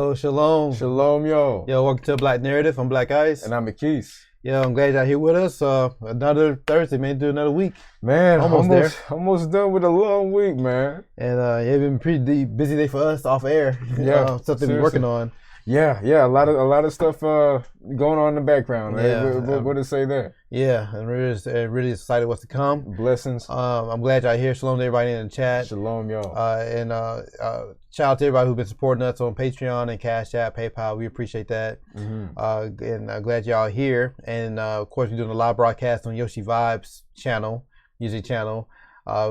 Yo, shalom. Shalom, yo. Yo, welcome to Black Narrative. I'm BlackIce. And I'm Equis. Yo, I'm glad y'all here with us. Another Thursday, man. Do another week. Man, Almost almost done with a long week, man. And it's been a pretty busy day for us off air. Yeah, something we're working on. Yeah, a lot of stuff going on in the background. Yeah, what to say there? Yeah, and we're just really excited what's to come. Blessings. I'm glad y'all here. Shalom to everybody in the chat. Shalom, y'all. And shout out to everybody who's been supporting us on Patreon and Cash App, PayPal. We appreciate that. Mm-hmm. And I'm glad y'all here. And of course, we're doing a live broadcast on Yoshi Vibes channel, music channel.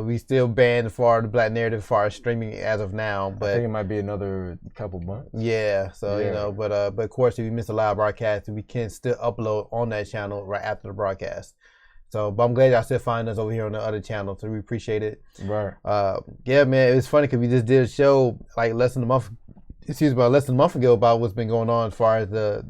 We still banned for the Black Narrative for our streaming as of now, but I think it might be another couple months. Yeah, so yeah. But of course, if you miss a live broadcast, we can still upload on that channel right after the broadcast. So, but I'm glad y'all still find us over here on the other channel, so we appreciate it. Right. Yeah, man, it was funny because we just did a show like less than a month ago about what's been going on as far as the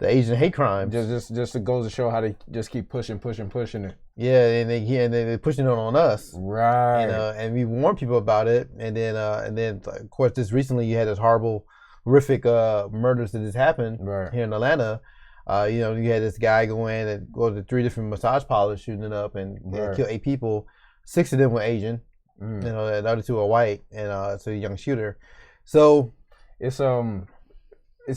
Asian hate crimes. Just it goes to show how they just keep pushing it. Yeah, and they're pushing it on us. Right. And we warned people about it, and then of course just recently you had this horrific murders that just happened here in Atlanta. You had this guy go in and go to 3 different massage parlors, shooting it up, and kill 8 people. 6 of them were Asian. The other 2 are white, and so a young shooter. So it's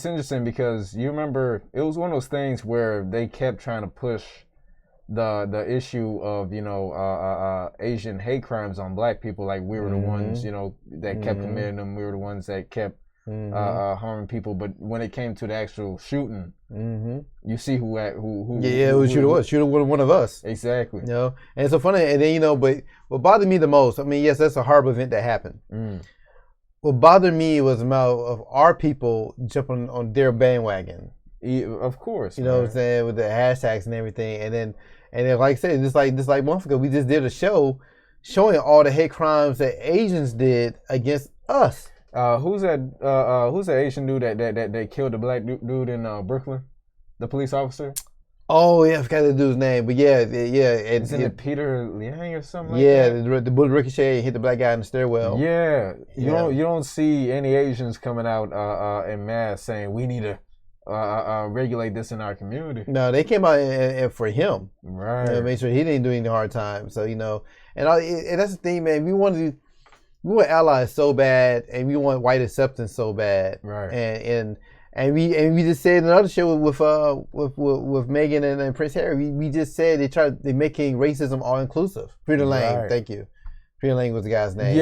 interesting because you remember it was one of those things where they kept trying to push the issue of Asian hate crimes on black people, like we were the ones that kept committing them. We were the ones that kept harming people. But when it came to the actual shooting, you see who shooter was. Shooter was one of us. Exactly. And it's so funny. And then but what bothered me the most, I mean, yes, that's a horrible event that happened. What bothered me was the amount of our people jumping on their bandwagon. Of course. You know what I'm saying, with the hashtags and everything. And then like I said, just like a month ago, we just did a show showing all the hate crimes that Asians did against us. Who's that Asian dude that killed the black dude in Brooklyn? The police officer? Oh yeah, I forgot the dude's name, but yeah. Isn't it Peter Liang or something like that? Yeah, the bullet ricocheted and hit the black guy in the stairwell. Yeah, you don't see any Asians coming out en masse saying we need to regulate this in our community. No, they came out and for him, right? Make sure he didn't do any hard time. So and that's the thing, man. We want allies so bad, and we want white acceptance so bad, right? And we just said in another show with Megan and Prince Harry, we just said they're making racism all inclusive. Peter Lang, thank you. Peter Lang was the guy's name.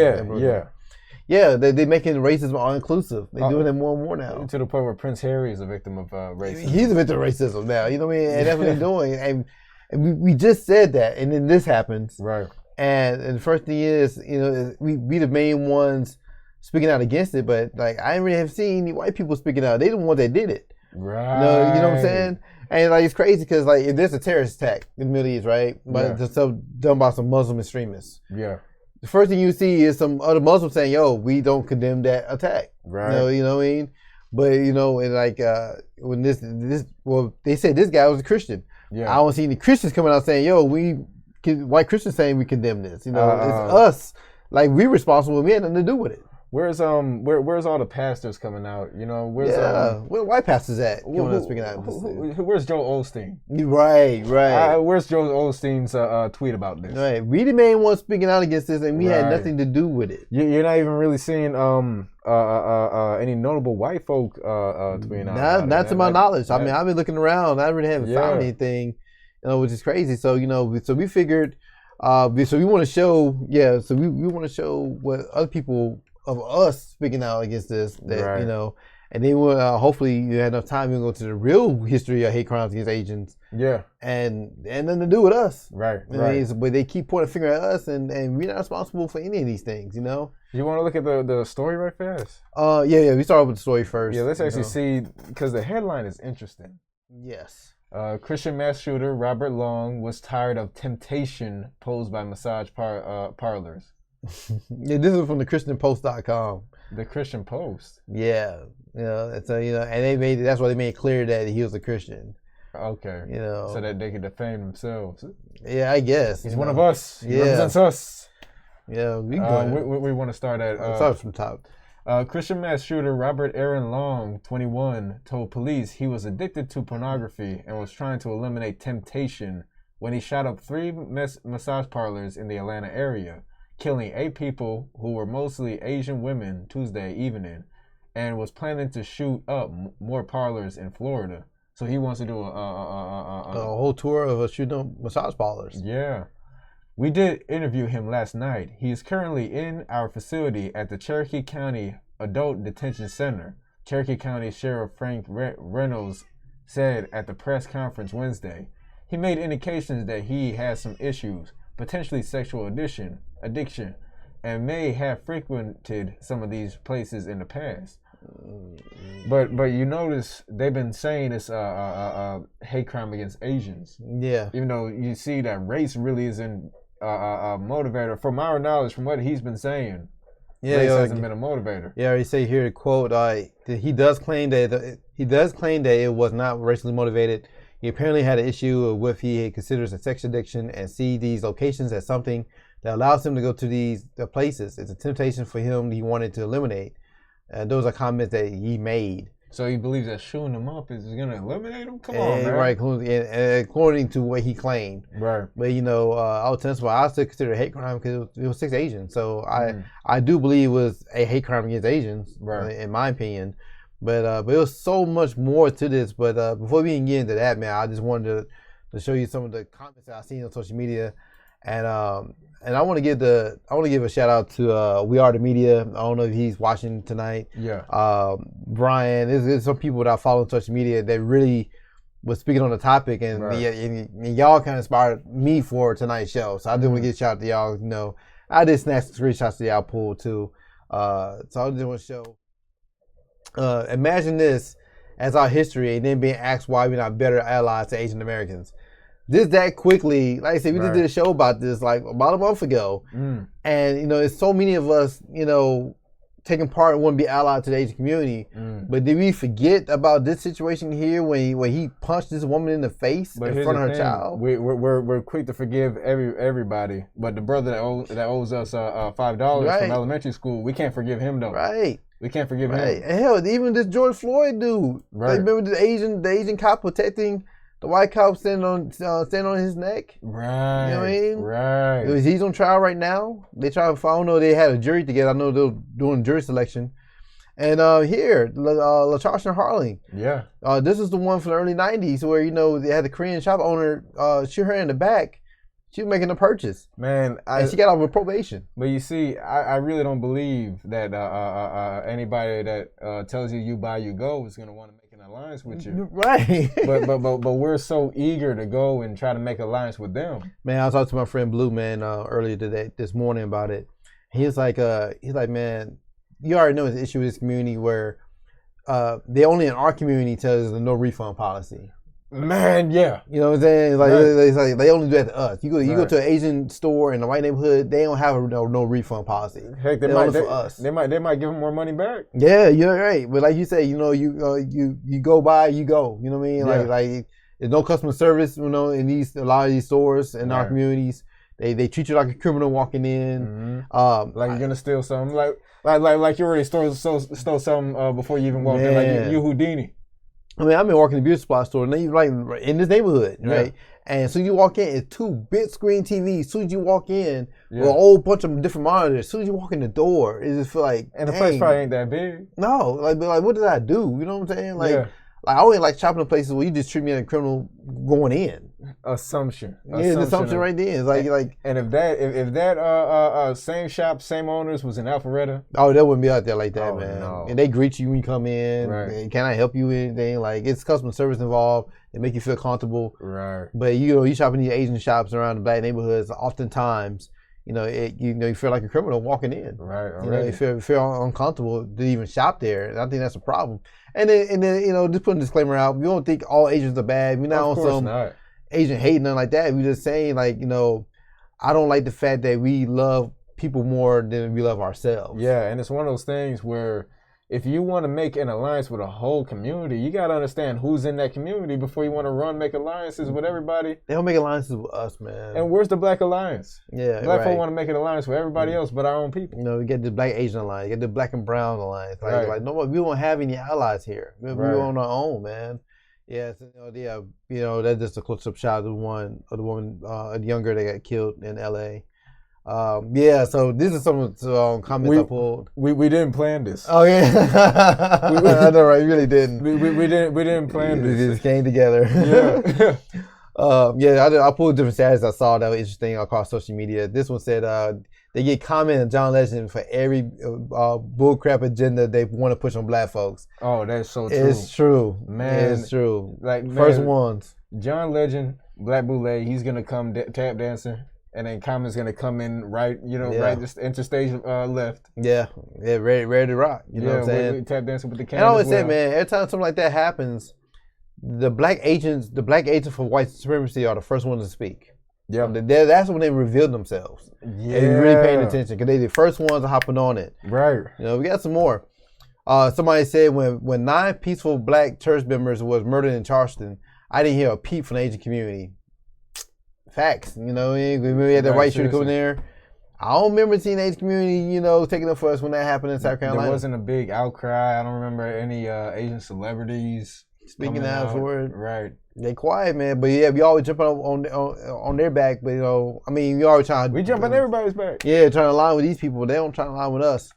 Yeah, they're making racism all inclusive. They're doing it more and more now. To the point where Prince Harry is a victim of racism. He's a victim of racism now. You know what I mean? And that's what they're doing. And we just said that, and then this happens. Right. And the first thing is, we the main ones speaking out against it, but like I didn't really have seen any white people speaking out. They the ones that did it. Right. You know what I'm saying? And like it's crazy because like if there's a terrorist attack in the Middle East, right? But it's done by some Muslim extremists. Yeah. The first thing you see is some other Muslims saying, "Yo, we don't condemn that attack." Right. You know what I mean? But and like when they said this guy was a Christian. Yeah. I don't see any Christians coming out saying, "Yo, white Christians saying we condemn this." It's us. Like we responsible. We had nothing to do with it. Where's all the pastors coming out? Where white pastors at? Speaking out. Where's Joel Osteen? Right. Where's Joel Osteen's tweet about this? Right, we the main ones speaking out against this, and we had nothing to do with it. You're not even really seeing any notable white folk tweeting out. Not to my knowledge. I mean, I've been looking around. I really haven't found anything, which is crazy. So so we figured, so we want to show, So we want to show what other people of us speaking out against this, that and then we'll hopefully you have enough time. We'll go to the real history of hate crimes against Asians. Yeah, and nothing to do with us. Right. But they keep pointing a finger at us, and we're not responsible for any of these things. You want to look at the story right fast? Yeah. We start with the story first. Yeah, let's actually see because the headline is interesting. Yes. Christian mass shooter Robert Long was tired of temptation posed by massage parlors. Yeah, this is from the ChristianPost.com. The Christian Post. Yeah, so and that's why they made it clear that he was a Christian. Okay. So that they could defend themselves. Yeah, I guess he's one of us. He represents us. Yeah, we want to start at start from top. Christian mass shooter Robert Aaron Long, 21, told police he was addicted to pornography and was trying to eliminate temptation when he shot up 3 massage parlors in the Atlanta area, killing 8 people who were mostly Asian women Tuesday evening, and was planning to shoot up more parlors in Florida. So he wants to do a whole tour of shooting massage parlors. Yeah. We did interview him last night. He is currently in our facility at the Cherokee County Adult Detention Center, Cherokee County Sheriff Frank Reynolds said at the press conference Wednesday. He made indications that he has some issues, potentially sexual addiction, and may have frequented some of these places in the past. But you notice they've been saying it's hate crime against Asians. Yeah. Even though you see that race really isn't a motivator. From our knowledge, from what he's been saying, race hasn't been a motivator. Yeah, he say here to quote, he does claim that it was not racially motivated. He apparently had an issue with what he considers a sex addiction and see these locations as something that allows him to go to these places. It's a temptation for him he wanted to eliminate. Those are comments that he made. So he believes that shooting them up is going to eliminate them? Come on, man. Right, according to what he claimed. Right. But, I was telling I still consider it a hate crime because it was 6 Asians. So I do believe it was a hate crime against Asians, in my opinion. But it was so much more to this. But before we even get into that, man, I just wanted to show you some of the comments that I've seen on social media. And I want to give a shout out to We Are the Media. I don't know if he's watching tonight. Yeah. Brian, there's some people that I follow on social media that really was speaking on the topic, and y'all kind of inspired me for tonight's show. So I do want to give a shout out to y'all. I did snatch some screenshots that y'all pulled too. So I just want to show. Imagine this as our history, and then being asked why we're not better allies to Asian Americans. Just that quickly, like I said, we just did a show about this like about a month ago. And, it's so many of us, taking part and want to be allied to the Asian community. But did we forget about this situation here when he punched this woman in the face in front of her child? We're quick to forgive everybody. But the brother that owes us $5 from elementary school, we can't forgive him though. Right. We can't forgive him. And hell, even this George Floyd dude. Right. Remember the Asian cop protecting the white cop standing on his neck. Right. You know what I mean? Right. He's on trial right now. They try to. I don't know. They had a jury together. I know they're doing jury selection. And here, LaTarsha Harling. Yeah. This is the one from the early '90s where they had the Korean shop owner shoot her in the back. She was making a purchase. Man, and she got off with probation. But you see, I really don't believe that anybody that tells you buy, you go is going to want to make an alliance with you. Right. but we're so eager to go and try to make an alliance with them. Man, I was talking to my friend Blue, man, earlier this morning about it. He's like, man, you already know the issue with this community where they only in our community tell us there's no refund policy. Man, yeah. You know what I'm saying? Like they only do that to us. You go to an Asian store in the white neighborhood, they don't have no refund policy. Heck, they might for us. They might give them more money back. Yeah, you're right. But like you say, you go by, you go. You know what I mean? Yeah. Like there's no customer service. In a lot of these stores in our communities, they treat you like a criminal walking in. Like you're gonna steal something. Like you already stole something before you even walked in. Like you Houdini. I mean, I've been working in the beauty supply store, and they like in this neighborhood, right? And so you walk in, it's 2 big screen TVs. As soon as you walk in, with a whole bunch of different monitors. As soon as you walk in the door, it just feel like, and the place probably ain't that big. No, like what did I do? You know what I'm saying? Like I always like shopping in places where you just treat me like a criminal going in. Assumption. Yeah, it's assumption right there. It's like. And if that same shop, same owners was in Alpharetta. Oh, that wouldn't be out there like that, man. No. And they greet you when you come in. Right. Can I help you with anything? Like it's customer service involved. They make you feel comfortable. Right. But you shop in these Asian shops around the black neighborhoods. Oftentimes, you feel like a criminal walking in. Right. You feel uncomfortable to even shop there. And I think that's a problem. And then just put a disclaimer out. We don't think all Asians are bad. We're not on some Asian hate, nothing like that. We're just saying, I don't like the fact that we love people more than we love ourselves. Yeah, and it's one of those things where, if you want to make an alliance with a whole community, you got to understand who's in that community before you want to make alliances with everybody. They don't make alliances with us, man. And where's the Black Alliance? Yeah, Black folk want to make an alliance with everybody else but our own people. You know, we get the Black Asian Alliance, you get the Black and Brown Alliance. Like no, we won't have any allies here. We're on our own, man. Yeah, so, that's just a close-up shot of the woman, the younger that got killed in L.A. So this is some comments I pulled. We didn't plan this. Oh yeah, I know, right? We really didn't. We didn't plan this. We just came together. Yeah. I pulled different stats I saw that were interesting across social media. This one said they get comment on John Legend for every bullcrap agenda they want to push on Black folks. Oh, that's so true. It's true, man. It's true. Like first ones. John Legend, Black Boule, he's gonna come tap dancing. And then comments gonna come in right just interstage left. Yeah, ready to rock. You know what I'm saying? We tap dancing with the camera. And I always say, man, every time something like that happens, the black agents for white supremacy are the first ones to speak. Yeah, that's when they revealed themselves. Yeah, and really paying attention because they the first ones hopping on it. Right. We got some more. Somebody said when 9 peaceful black church members was murdered in Charleston, I didn't hear a peep from the Asian community. Facts, we had the white shooter come in there. I don't remember seeing the Asian community, taking up for us when that happened in South Carolina. There wasn't a big outcry. I don't remember any Asian celebrities speaking out for it. Right. They quiet, man. But yeah, we always jumping on their back. But we always trying. We jump on everybody's back. Yeah, trying to align with these people, but they don't try to align with us.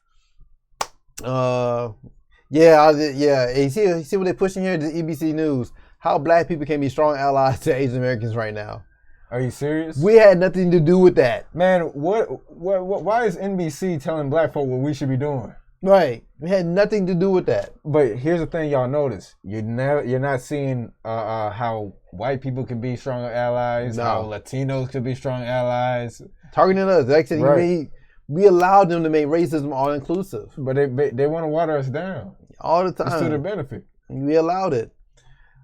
You see what they're pushing here? The EBC News. How Black people can be strong allies to Asian Americans right now. Are you serious? We had nothing to do with that. Man, why is NBC telling Black folk what we should be doing? Right. We had nothing to do with that. But here's the thing y'all notice. You're not seeing how white people can be strong allies, how Latinos can be strong allies. Targeting us. Like I said, we allowed them to make racism all inclusive. But they want to water us down. All the time. It's to their benefit. We allowed it.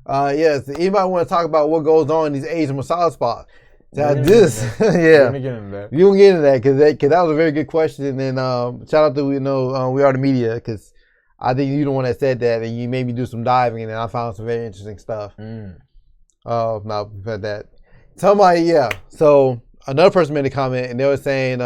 Yes. Anybody want to talk about what goes on in these Asian massage spots? Yeah. We're gonna get into that. You gonna get into that because that was a very good question. And then shout out to We Are the Media because I think you're the one that said that, and you made me do some diving, and then I found some very interesting stuff. No, we've had that. So another person made a comment, and they were saying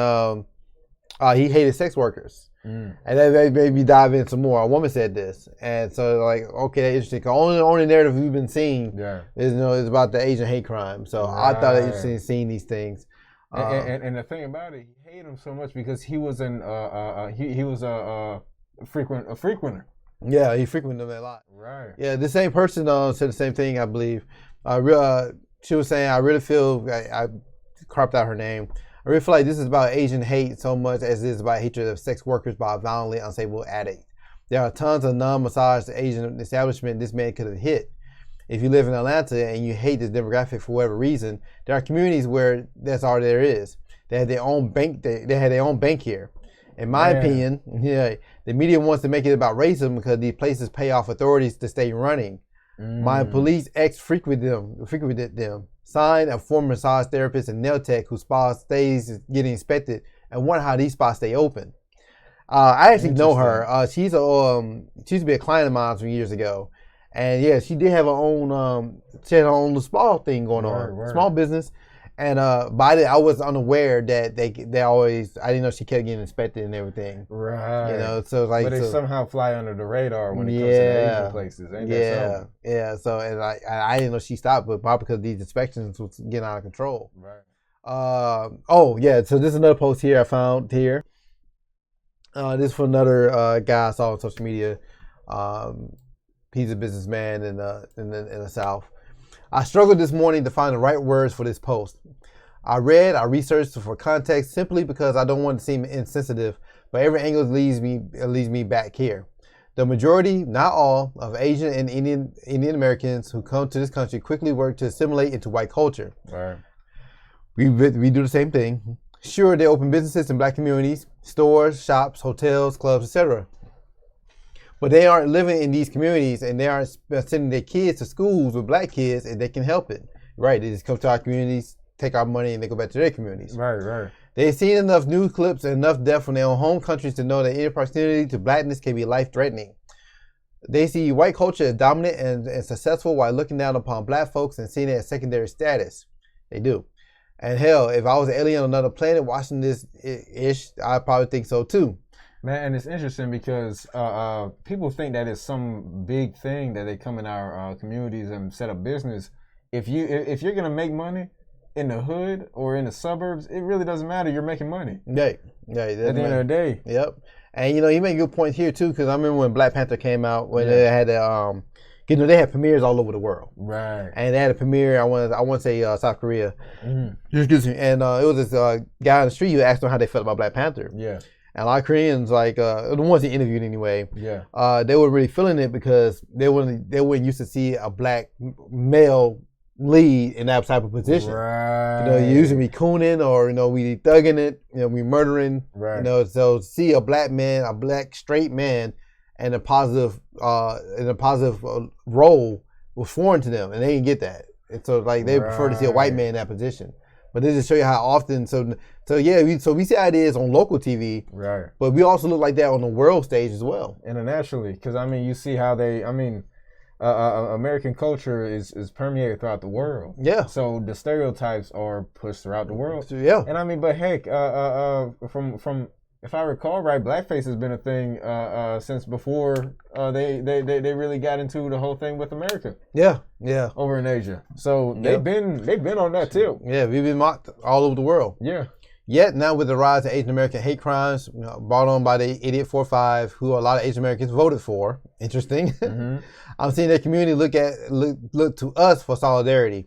he hated sex workers. And that made me dive in some more. A woman said this, and so okay, that's interesting. Only narrative we've been seeing is about the Asian hate crime. So I thought it was interesting seeing these things. And the thing about it, he hated him so much because he was a frequenter. Yeah, he frequented them a lot. Right. Yeah, the same person said the same thing, I believe. She was saying, I really feel I carved out her name. I really feel like this is about Asian hate so much as it is about hatred of sex workers by a violently unstable addict. There are tons of non-massaged Asian establishment this man could have hit. If you live in Atlanta and you hate this demographic for whatever reason, there are communities where that's all there is. They have their own bank. They had their own bank here. In my opinion, the media wants to make it about racism because these places pay off authorities to stay running. My police ex frequented them. Signed a former massage therapist and nail tech whose spa stays getting inspected and wonder how these spots stay open. I actually know her. She used to be a client of mine from years ago, and yeah, she did have her own. She had her own spa thing going on, small business. And but I was unaware that they always. I didn't know she kept getting inspected and everything. Right. So like. But they somehow fly under the radar when it comes to the Asian places, ain't that so? Yeah. So and I didn't know she stopped, but probably because these inspections was getting out of control. Right. So this is another post here I found here. This is for another guy I saw on social media. He's a businessman in the South. I struggled this morning to find the right words for this post. I researched for context simply because I don't want to seem insensitive, but every angle leads me back here. The majority, not all, of Asian and Indian Americans who come to this country quickly work to assimilate into white culture. Right. We do the same thing. Sure, they open businesses in black communities, stores, shops, hotels, clubs, etc. But they aren't living in these communities, and they aren't sending their kids to schools with black kids, and they can help it. Right? They just come to our communities, take our money, and they go back to their communities. Right. They've seen enough news clips and enough death from their own home countries to know that any proximity to blackness can be life-threatening. They see white culture as dominant and successful while looking down upon black folks and seeing it as secondary status. They do. And hell, if I was an alien on another planet watching this ish, I'd probably think so too. Man, and it's interesting because people think that it's some big thing that they come in our communities and set up business. If you're gonna make money in the hood or in the suburbs, it really doesn't matter. You're making money. Yeah. At the end of the day. Yep. And you make a good point here too, because I remember when Black Panther came out, when they had the they had premieres all over the world. Right. And they had a premiere. I want to say South Korea. Mm-hmm. Excuse me. And it was this guy on the street who asked them how they felt about Black Panther. Yeah. And a lot of Koreans, like the ones he interviewed anyway, yeah, they were really feeling it because they weren't used to see a black male lead in that type of position. Right. You usually be cooning or we thugging it, we murdering. Right. So to see a black man, a black straight man, in a positive role was foreign to them, and they didn't get that. And so they prefer to see a white man in that position. But this just show you how often. So we see how it is on local TV. Right. But we also look like that on the world stage as well. Internationally, because you see how American culture is permeated throughout the world. Yeah. So the stereotypes are pushed throughout the world. Yeah. And but heck, from if I recall right, blackface has been a thing since before they really got into the whole thing with America. Yeah. Yeah. Over in Asia. So they've been on that too. Yeah, we've been mocked all over the world. Yeah. Yet now with the rise of Asian American hate crimes brought on by the Idiot 4-5, who a lot of Asian Americans voted for. Interesting. Mm-hmm. I'm seeing their community look to us for solidarity.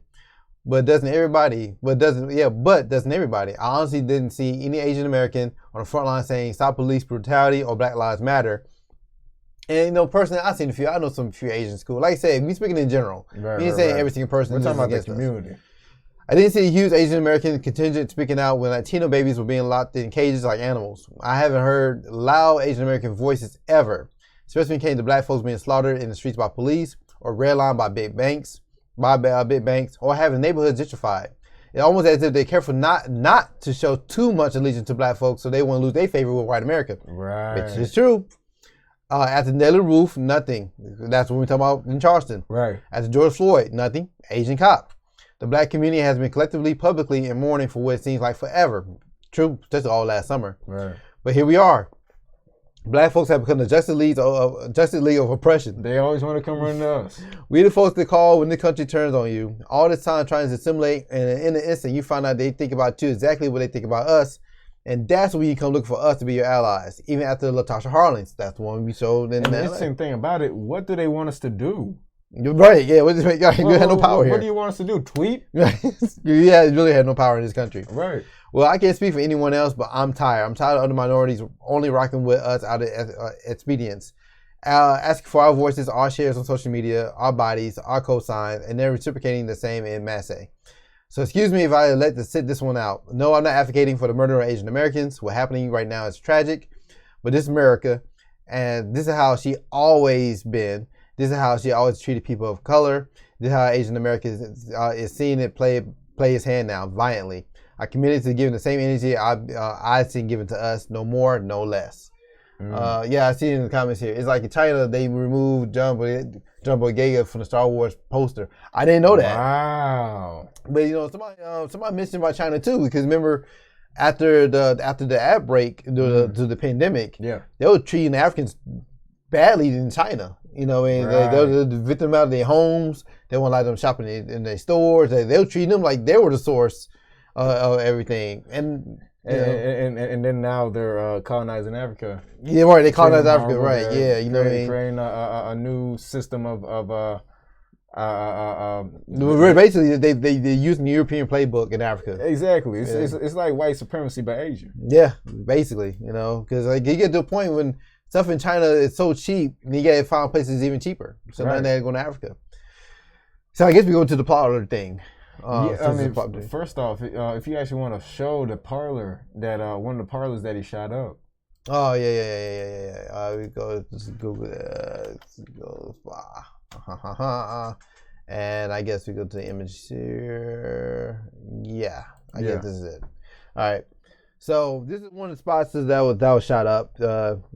But doesn't everybody? Doesn't everybody? I honestly didn't see any Asian American on the front line saying stop police brutality or Black Lives Matter. And personally, I've seen a few. I know some few Asians cool. Like I said, we speaking in general. Right, we ain't saying every single person. We're talking about the community. I didn't see a huge Asian American contingent speaking out when Latino babies were being locked in cages like animals. I haven't heard loud Asian American voices ever, especially when it came to black folks being slaughtered in the streets by police or redlined by big banks. Or having neighborhoods gentrified. It's almost as if they're careful not to show too much allegiance to black folks, so they won't lose their favor with white America. Right. Which is true. At the Nelly Roof, nothing. That's what we're talking about in Charleston. Right. At the George Floyd, nothing. Asian cop. The black community has been collectively, publicly in mourning for what it seems like forever. True, just all last summer. Right. But here we are. Black folks have become the Justice League of oppression. They always want to come run to us. We the folks to call when the country turns on you. All this time trying to assimilate, and in an instant you find out they think about you exactly what they think about us, and that's when you come looking for us to be your allies. Even after Latasha Harlins, that's the one we showed. And the interesting thing about it, what do they want us to do? Right, yeah. We had no power here. What do you want us to do? Tweet? Yeah, you really had no power in this country. Right. Well, I can't speak for anyone else, but I'm tired. I'm tired of other minorities only rocking with us out of expedience. Asking for our voices, our shares on social media, our bodies, our cosigns, and they're reciprocating the same in masse. So excuse me if I let this one out. No, I'm not advocating for the murder of Asian Americans. What's happening right now is tragic, but this is America, and this is how she always been. This is how she always treated people of color. This is how Asian Americans is seeing it play his hand now violently. I committed to giving the same energy I seen given to us, no more, no less. Yeah, I see it in the comments here. It's like in China, they removed John Boyega from the Star Wars poster. I didn't know that. Wow. But somebody mentioned about China too, because remember after the outbreak to the pandemic, they were treating Africans badly in China. They were victim out of their homes. They won't let them shopping in their stores. They were treating them like they were the source of everything. And then now they're colonizing Africa. Yeah, right. They colonize Africa, right? Yeah, creating a new system of basically they're using the European playbook in Africa. Exactly. It's like white supremacy by Asia. Yeah, basically, because you get to a point when stuff in China is so cheap, and you gotta find places even cheaper. So now they're going to Africa. So I guess we go to the parlor thing. First off, if you actually want to show the parlor one of the parlors that he shot up. Oh yeah. We go just Google it. And I guess we go to the image here. Yeah, I guess this is it. All right. So this is one of the spots that was shot up.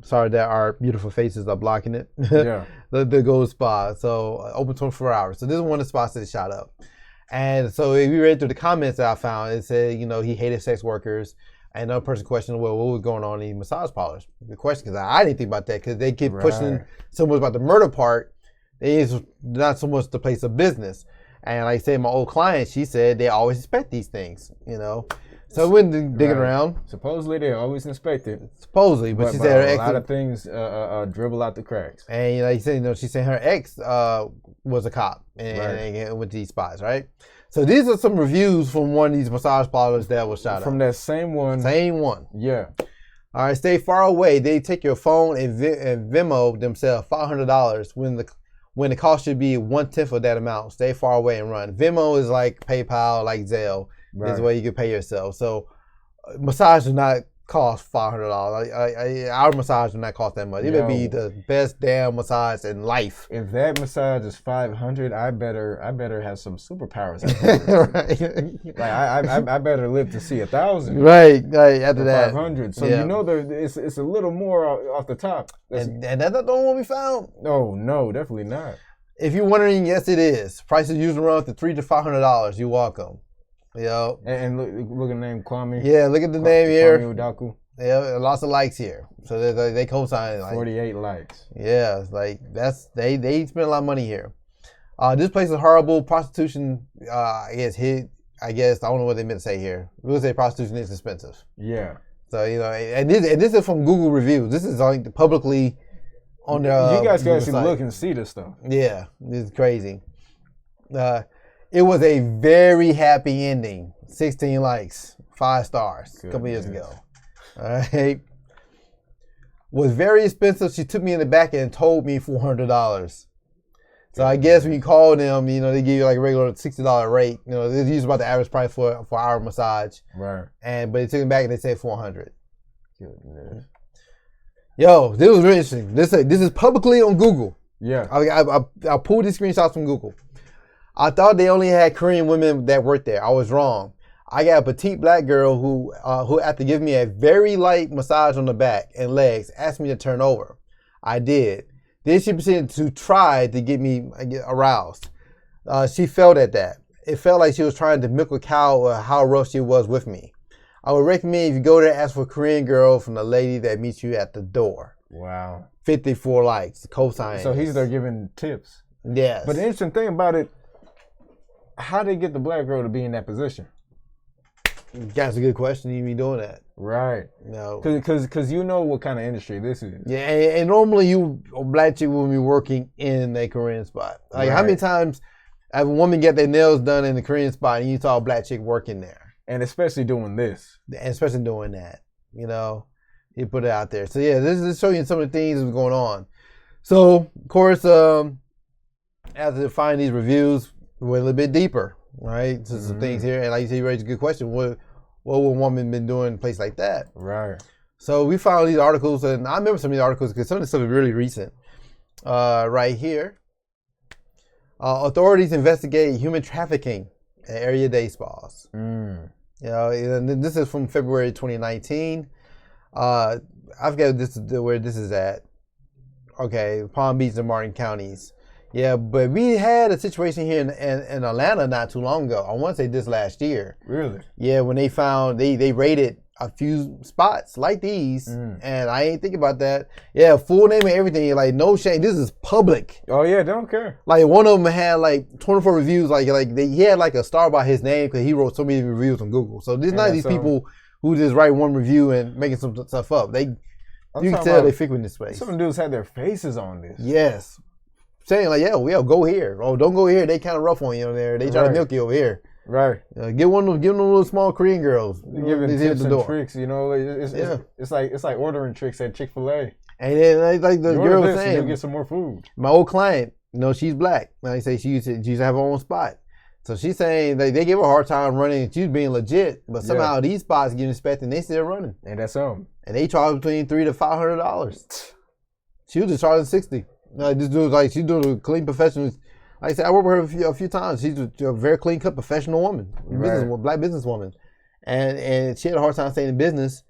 Sorry that our beautiful faces are blocking it. Yeah. the gold spa. So open 24 hours. So this is one of the spots that shot up. And so if we read through the comments that I found, it said, he hated sex workers. And another person questioned, well, what was going on in these massage parlors? The question, because I didn't think about that, because they keep pushing so much about the murder part. It's not so much the place of business. And like I said, my old client, she said they always inspect these things, So I went digging around. Supposedly they always inspect it. Supposedly, but she said her ex, a lot of things dribble out the cracks. And like you said, she said her ex was a cop and went to these spots, right? So these are some reviews from one of these massage parlors that was shot up. From that same one. Same one. Yeah. All right, stay far away. They take your phone and Venmo themselves $500 when the cost should be 1/10 of that amount. Stay far away and run. Venmo is like PayPal, like Zelle. Right. This is where you can pay yourself. So massage does not cost $500. Our massage does not cost that much. It would be the best damn massage in life. If that massage is $500, I better have some superpowers. Right. Like I better live to see 1,000. Right. After that, 500. So it's a little more off the top. And that's not the only one we found. No, definitely not. If you're wondering, yes, it is. Prices usually run to $300 to $500. You're welcome. And look at the name Kwame. Yeah, look at the name here. Kwame Udaku. Yeah, lots of likes here. So they co-sign it. 48 likes. Yeah, it's like they spend a lot of money here. This place is horrible. Prostitution, I guess I don't know what they meant to say here. We'll say prostitution is expensive. Yeah. So and this is from Google reviews. This is like publicly on their. You guys can actually site. Look and see this stuff. Yeah, this is crazy. It was a very happy ending. 16 likes, 5 stars a couple years ago. All right. Was very expensive. She took me in the back and told me $400. So I guess when you call them, they give you like a regular $60 rate. This is usually about the average price for our massage. Right. But they took me back and they said $400. Goodness. Yo, this was really interesting. This is publicly on Google. Yeah. I pulled these screenshots from Google. I thought they only had Korean women that worked there. I was wrong. I got a petite black girl who after giving me a very light massage on the back and legs, asked me to turn over. I did. Then she proceeded to try to get me aroused. She failed at that. It felt like she was trying to milk a cow or how rough she was with me. I would recommend if you go there, ask for a Korean girl from the lady that meets you at the door. Wow. 54 likes, co-sign. So he's there giving tips. Yes. But the interesting thing about it, how did they get the black girl to be in that position? That's a good question. You be doing that, right? No, because you know what kind of industry this is. Yeah, and normally black chick will be working in a Korean spot. Like how many times have a woman get their nails done in the Korean spot and you saw a black chick working there, and especially doing this, and especially doing that. He put it out there. So yeah, this is showing you some of the things that's going on. So of course, after finding these reviews, we went a little bit deeper. Right, so some things here, and like you said, you raised a good question. What would a woman been doing in a place like that? Right. So we found these articles, and I remember some of these articles because some of this stuff is really recent. Right here, authorities investigate human trafficking at area day spas. And this is from February 2019. I forget where this is at. Okay, Palm Beach and Martin counties. Yeah, but we had a situation here in Atlanta not too long ago. I want to say this last year. Really? Yeah, when they found, they raided a few spots like these, and I ain't think about that. Yeah, full name and everything. Like, no shame. This is public. Oh, yeah, don't care. Like, one of them had, like, 24 reviews. He had, like, a star by his name because he wrote so many reviews on Google. So, there's not these people who just write one review and making some stuff up. You can tell they frequent this space. Some dudes had their faces on this. Yes. Saying like, yeah, go here. Oh, don't go here. They kind of rough on you over there. They try to milk you over here. Right. Give them little small Korean girls. Giving tips and tricks. It's like ordering tricks at Chick-fil-A. And then like the girl was saying, you'll get some more food. My old client, she's black. Like I say, she used to have her own spot. So she's saying they gave her a hard time running. She was being legit, but somehow these spots get inspected and they still running. And that's something. And they charge between $300 to $500. She was just charging $60. This dude she's doing a clean professional. Like I said, I worked with her a few times. She's a very clean cut professional woman, black businesswoman, and she had a hard time staying in business.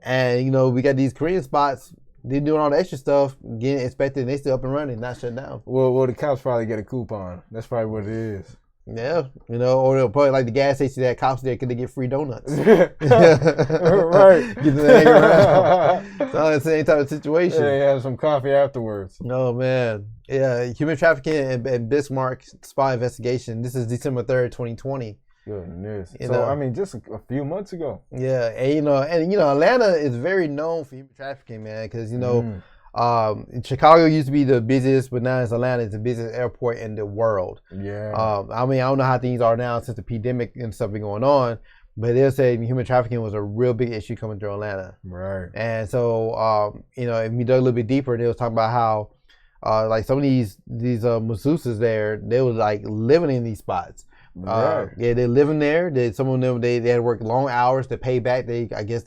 And you know, we got these Korean spots. They're doing all the extra stuff, getting expected, and they still up and running, not shut down. Well, the cops probably get a coupon. That's probably what it is. Yeah, you know, or they'll probably like the gas station that cops there because they get free donuts. Right. Get them hang around. So it's the same type of situation. Yeah, they have some coffee afterwards. Oh, man. Yeah, human trafficking and Bismarck spy investigation. This is December 3rd, 2020. Goodness. You so, know, I mean, just a few months ago. Yeah, and you know, Atlanta is very known for human trafficking, man, because, you know, Chicago used to be the busiest, but now it's Atlanta. It's the busiest airport in the world. Yeah. I mean, I don't know how things are now since the pandemic and stuff been going on, but they'll say human trafficking was a real big issue coming through Atlanta. Right. And so, you know, if we dug a little bit deeper, they was talking about how, like some of these masseuses there, they were like living in these spots. Right. Yeah, they're living there. Some of them they had to work long hours to pay back. I guess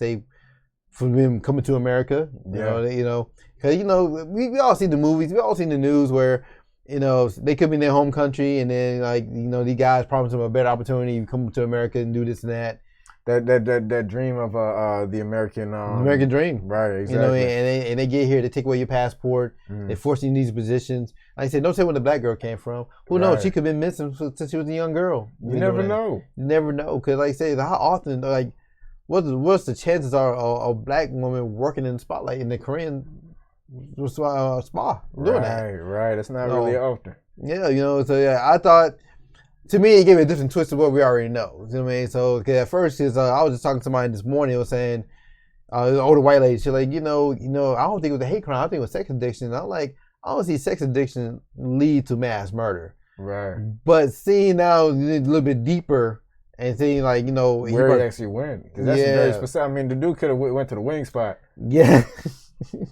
for them coming to America. You know, because you know we all see the movies, we all seen the news where, you know, they could be in their home country and then, like, you know, these guys promise them a better opportunity, come to America and do this and that. That dream of the American dream, right? Exactly. You know, and they get here, they take away your passport, they force you in these positions. Like I said, don't say where the black girl came from. Who knows? She could have been missing since she was a young girl. You never know. You never know, because like I said, how often, like, what's the chances are of a black woman working in the spotlight in the Korean spa doing that? Right. It's not really often. Yeah, you know. So yeah, I thought. To me, it gave me a different twist of what we already know. You know what I mean? So, cause at first, I was just talking to somebody this morning who was saying, an older white lady, she's like, you know, I don't think it was a hate crime. I think it was sex addiction. And I'm like, I don't see sex addiction lead to mass murder. Right. But seeing now a little bit deeper and seeing, like, you know. Where he actually went. Because that's very specific. I mean, the dude could have went to the wing spot. Yeah.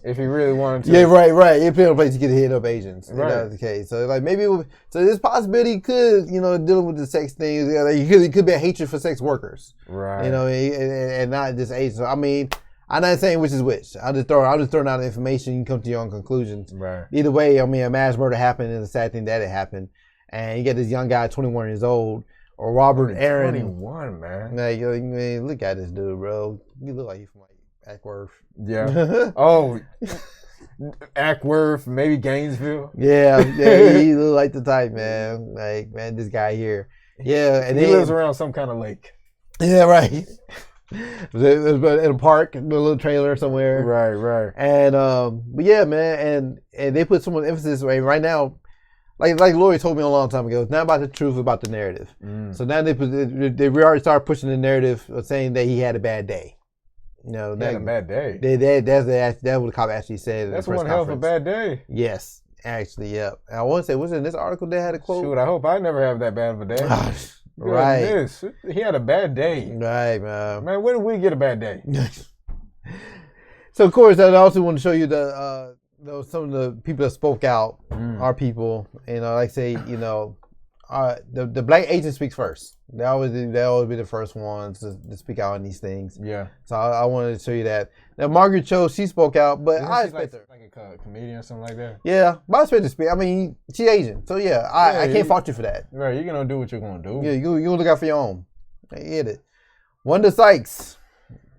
If he really wanted to. Yeah, right. It put in a place to get hit up agents. Right. That was the case. So, like, maybe, so this possibility could, you know, dealing with the sex thing, it could be a hatred for sex workers. Right. You know, and not just agents. So, I mean, I'm not saying which is which. I'm just throwing out information. You can come to your own conclusions. Right. Either way, I mean, a mass murder happened, and it's a sad thing that it happened. And you get this young guy, 21 years old, or Robert Aaron. 21, man. Man, look at this dude, bro. You look like he's from, like, Ackworth. Yeah. Oh, Ackworth, maybe Gainesville. Yeah, he look like the type, man. Like, man, this guy here. Yeah, and he lives around some kind of lake. Yeah, right. In a park, in a little trailer somewhere. Right. And but yeah, man, and they put so much emphasis right now. Like Lori told me a long time ago, it's not about the truth, it's about the narrative. So now they already started pushing the narrative of saying that he had a bad day. You know, he had a bad day. That's what the cop actually said. That's one hell of a bad day. Yes, actually, yeah. I want to say, was it in this article they had a quote? Shoot, I hope I never have that bad of a day. Right. He had a bad day. Right, man. Man, when did we get a bad day? So, of course, I also want to show you some of the people that spoke out, our people. You know, like say, you know, the black agent speaks first. They always be the first ones to speak out on these things. Yeah. So I wanted to show you that. Now Margaret Cho, she spoke out, but I expect her. Like a comedian or something like that. Yeah, but I expect her to speak. I mean, she's Asian, so yeah, I can't fault you for that. Right, you're gonna do what you're gonna do. Yeah, you look out for your own. I get it. Wanda Sykes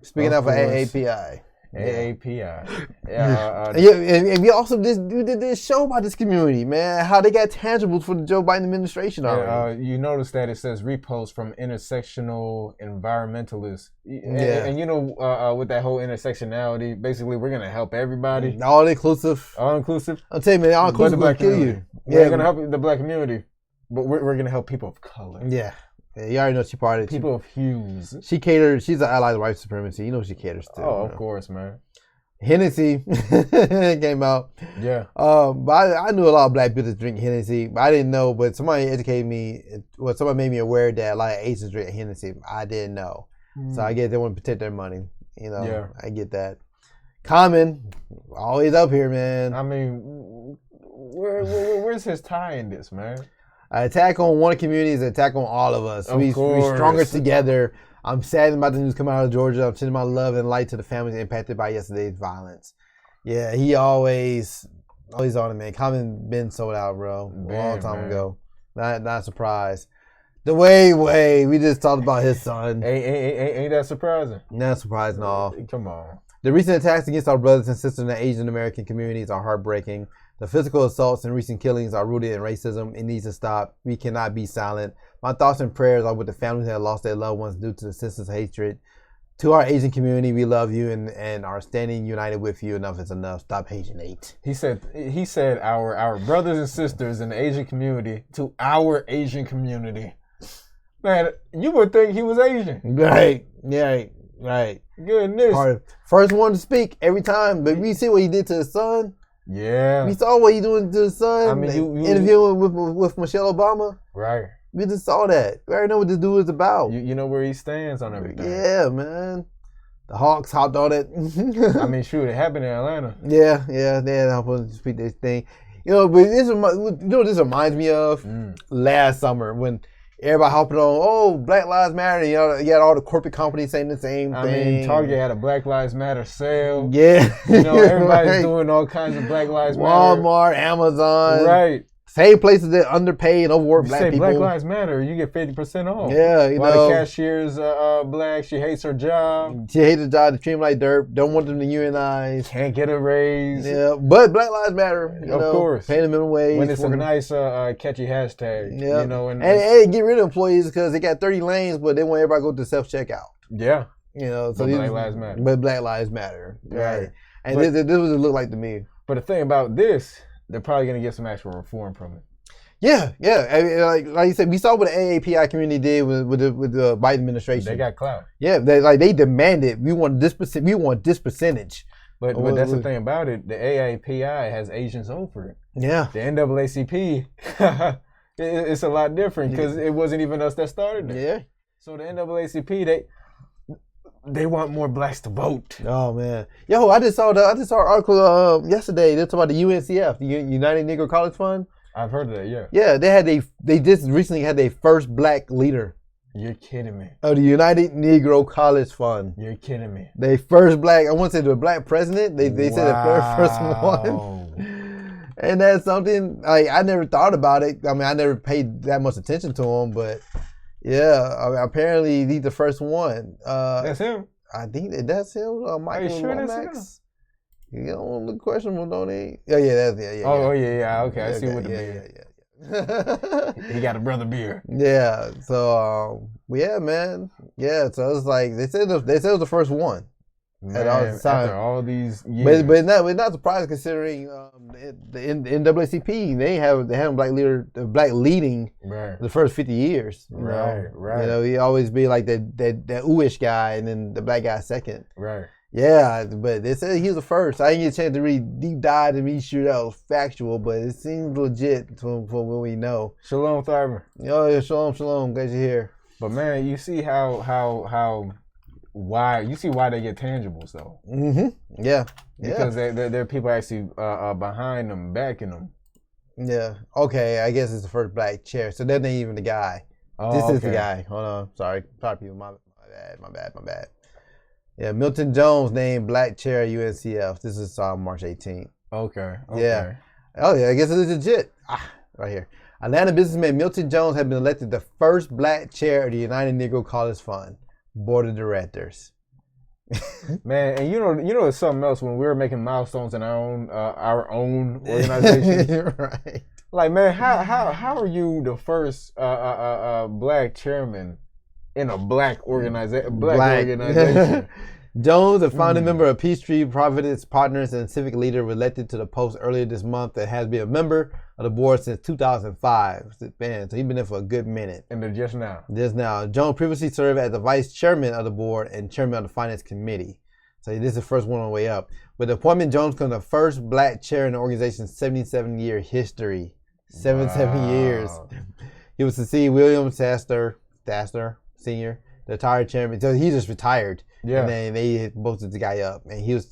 speaking out for AAPI. AAPI. And we also did this show about this community, man. How they got tangibles for the Joe Biden administration already. You notice that it says repost from intersectional environmentalists. And you know, with that whole intersectionality, basically we're gonna help everybody. All inclusive. All inclusive. I'll tell you, man, all inclusive will kill you. We're gonna help the black community, but we're gonna help people of color. Yeah. You already know she part of it. People of hues. She caters. She's an ally of white supremacy. You know she caters to. Oh, of course, man. Hennessy came out. Yeah. But I knew a lot of black people drink Hennessy. But I didn't know. But somebody educated me. Well, somebody made me aware that a lot of Asians drink Hennessy. I didn't know. So I guess they want to protect their money. You know. Yeah. I get that. Common, always up here, man. I mean, where's his tie in this, man? An attack on one community is an attack on all of us. We're stronger together. I'm saddened about the news coming out of Georgia. I'm sending my love and light to the families impacted by yesterday's violence. Yeah, he always on it, man. Common been sold out, bro. A long time ago. Not surprised. Way. We just talked about his son. Ain't that surprising? Not surprising at all. Come on. The recent attacks against our brothers and sisters in the Asian American communities are heartbreaking. The physical assaults and recent killings are rooted in racism. It needs to stop. We cannot be silent. My thoughts and prayers are with the families that lost their loved ones due to the senseless hatred. To our Asian community, we love you and are standing united with you. Enough is enough. Stop Asian hate. He said our brothers and sisters in the Asian community, to our Asian community. Man, you would think he was Asian. Right. Yeah. Right. Goodness. First one to speak every time. But we see what he did to his son. Yeah. We saw what he doing to his son. I mean, you interviewing with Michelle Obama. Right. We just saw that. We already know what this dude is about. You know where he stands on everything. Yeah, man. The Hawks hopped on it. I mean, shoot, it happened in Atlanta. Yeah, they had to help us speak this thing. You know, but this reminds me of last summer when everybody hopping on, oh, Black Lives Matter. You know, you had all the corporate companies saying the same thing. I mean, Target had a Black Lives Matter sale. Yeah. You know, everybody's doing all kinds of Black Lives Matter. Walmart, Amazon. Right. Same places that underpay and overwork black people. Black Lives Matter, you get 50% off. Yeah, you know. The cashier's black. She hates her job. She hates her job. They treat them like dirt. Don't want them to unionize. Can't get a raise. Yeah, but Black Lives Matter. Of course. Paying the minimum wage. When it's a nice, catchy hashtag. Yeah. You know, and get rid of employees because they got 30 lanes, but they want everybody to go to self-checkout. Yeah. You know, so Black Lives Matter. But Black Lives Matter. Right. And this is what it looked like to me. But the thing about this, they're probably going to get some actual reform from it. Yeah. I mean, like you said, we saw what the AAPI community did with the Biden administration. They got clout. Yeah, they demanded we want this percentage. But that's the thing about it. The AAPI has Asians over it. Yeah. The NAACP, it's a lot different because it wasn't even us that started it. Yeah. So the NAACP, they want more blacks to vote. Oh man, yo, I just saw an article yesterday. They talked about the UNCF, the United Negro College Fund. I've heard of that, yeah. Yeah, they just recently had their first black leader. You're kidding me. Of the United Negro College Fund. You're kidding me. They first black, I want to say the black president. They said the first one. And that's something, like, I never thought about it. I mean, I never paid that much attention to him, but yeah, I mean, apparently he's the first one. That's him. I think that's him. Michael Are you sure Lomax. that's him? You don't look questionable, don't he? Yeah, that's yeah. Oh, yeah. Okay, I see what the beard. Yeah. He got a brother beard. Yeah. So, yeah, man. Yeah. So it's like they said it was the first one. Man, after all these years. But it's not surprising considering the NAACP they have black leader, black leading the first 50 years. Right. You know, he always be like that ooish guy, and then the black guy second. Right. Yeah, but they said he was the first. I didn't get a chance to really deep dive and be sure that was factual, but it seems legit from what we know. Shalom, Tharman. Oh, yeah, shalom. Glad you're here. But man, you see why they get tangibles though. Mm-hmm. Yeah. Because there are people actually behind them, backing them. Yeah. Okay. I guess it's the first black chair. So that ain't even the guy. This is the guy. Hold on. Sorry, people. My bad. Yeah, Milton Jones named Black Chair UNCF. This is March 18th. Okay. Yeah. Oh, yeah, I guess it is legit. Right here. Atlanta businessman Milton Jones has been elected the first black chair of the United Negro College Fund Board of Directors. Man, and you know it's something else when we were making milestones in our own organization. Right. Like, man, how are you the first black chairman in a black organization? Jones, a founding member of Peachtree Providence Partners and civic leader, was elected to the post earlier this month and has been a member of the board since 2005. Man, so he's been there for a good minute. And just now. Jones previously served as the vice chairman of the board and chairman of the finance committee. So this is the first one on the way up. With the appointment, Jones becomes the first black chair in the organization's 77-year history. 77 years. He was succeed William Sasser Sr., the retired chairman. So he just retired. Yeah. And then they boosted the guy up. And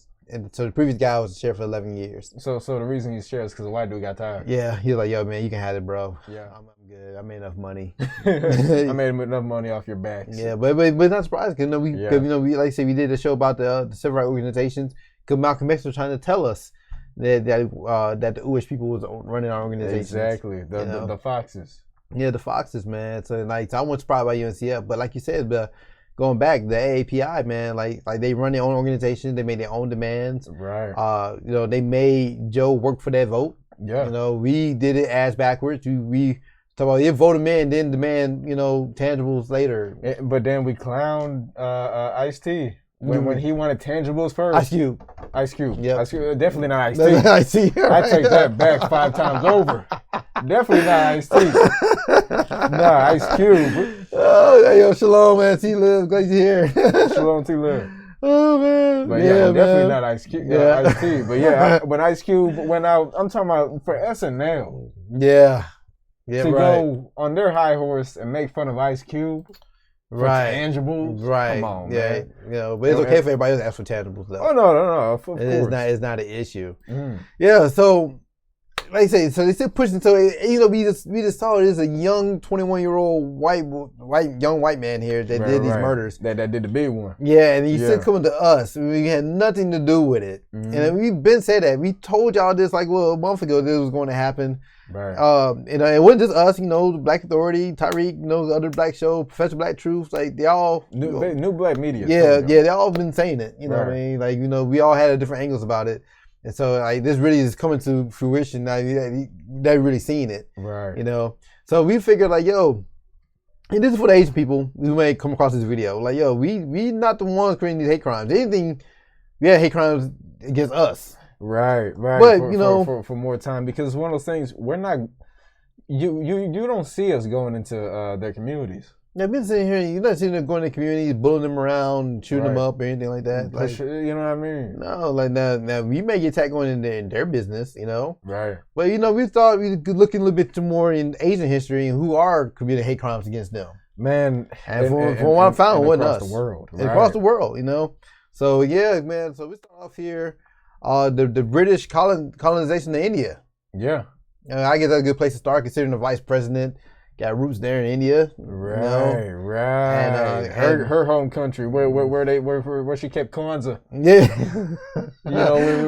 so the previous guy was the chair for 11 years. So the reason he's chair is because the white dude got tired. Yeah. He was like, yo, man, you can have it, bro. Yeah. I'm good. I made enough money. I made enough money off your backs. Yeah, but not surprised because we like I said, we did a show about the civil rights organizations because Malcolm X was trying to tell us that the Jewish people was running our organizations. Exactly. The Foxes. Yeah, the Foxes, man. So like, I wasn't surprised by UNCF, but like you said, going back, the AAPI, man, like they run their own organization. They made their own demands. Right. They made Joe work for that vote. Yeah. We did it ass backwards. We talk about vote him in, then demand, tangibles later. But then we clowned Ice-T when he wanted tangibles first. Ice Cube. Yep. Ice Cube. Definitely not Ice-T. Ice-T. Right. I take that back 5 times over. Definitely not Ice-T. Nah, Ice Cube. Oh, yo, shalom, man. T-Liv, glad you're here. Shalom, T-Liv. Oh, man. But yeah, definitely not Ice-T. But yeah, when Ice Cube went out, I'm talking about for SNL. Yeah. Yeah, to go on their high horse and make fun of Ice Cube. For tangibles, right? Come on, man. Yeah, but it's okay for everybody else to ask for tangibles, though. Oh no, of course. It's not an issue. Yeah, so like I say, so they still pushing. So we just saw there's a young 21-year-old young white man here that did these murders. That did the big one. Yeah, and he's still coming to us. We had nothing to do with it, and we've been said that. We told y'all this a month ago. This was going to happen. Right. It wasn't just us, the Black Authority, Tyreek, the other Black show, Professor Black Truth, like they all new Black media. Yeah, they all been saying it. You know what I mean? We all had different angles about it, and so this really is coming to fruition now. They're really seeing it. Right. So we figured and this is for the Asian people who may come across this video. We not the ones creating these hate crimes. Anything, we had hate crimes against us. Right. But for more time, because it's one of those things we're not. You don't see us going into their communities. I've been sitting here. You're not seeing them going to communities, bullying them around, shooting them up, or anything like that. You know what I mean? No, now we may get attacked going in their business, Right. But we thought we could look a little bit more in Asian history and who are committing hate crimes against them. Man, and from what I found, it wasn't us. Across the world, right? Across the world, So yeah, man. So we start off here. The British colonization of India. Yeah. I guess that's a good place to start, considering the vice president got roots there in India. Right. And her home country, where she kept Kwanzaa. Yeah.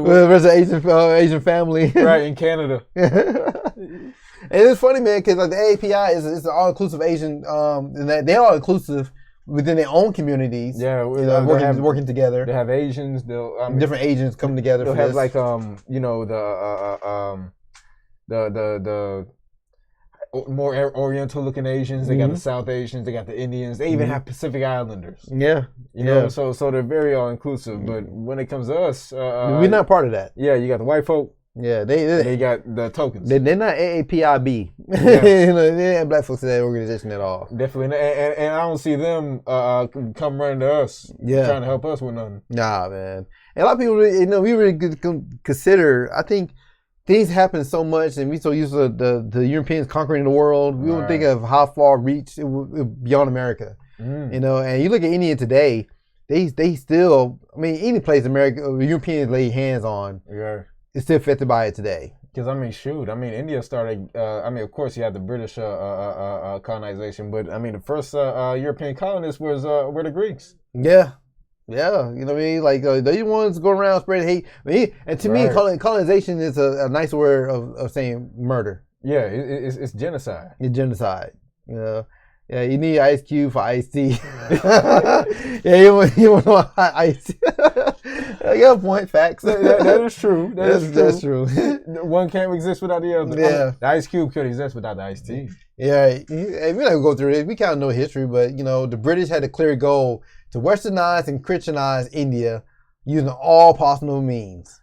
Where's the Asian family. Right, in Canada. And it's funny, man, because the AAPI is an all-inclusive Asian, and they're all inclusive within their own communities. Yeah, working together. They have Asians. Different Asians coming together. They'll have the more Oriental looking Asians. They got the South Asians. They got the Indians. They even have Pacific Islanders. Yeah, So they're very all inclusive. But when it comes to us, we're not part of that. Yeah, you got the white folk. Yeah, they got the tokens. They're not AAPIB. Yeah. They ain't Black folks in that organization at all. Definitely, and I don't see them come running to us, trying to help us with nothing. Nah, man. And a lot of people, we really consider. I think things happen so much, and we so used to the Europeans conquering the world. We don't think of how far reach beyond America. And you look at India today. They still, any place Europeans lay hands on. Yeah. It's still affected by it today. Because India started. Of course, you had the British colonization, but the first European colonists were the Greeks. Yeah, these ones go around spreading hate. And to me, colonization is a nice word of saying murder. Yeah, it's genocide. It's genocide. Yeah, you need Ice Cube for Ice-T. Yeah, you want to know Ice-T. I got a point. Facts. That is true. That's true. One can't exist without the other. Yeah. The Ice Cube could exist without the Ice-T. Yeah, we're not gonna go through it. We kind of know history, but the British had a clear goal to westernize and Christianize India using all possible means.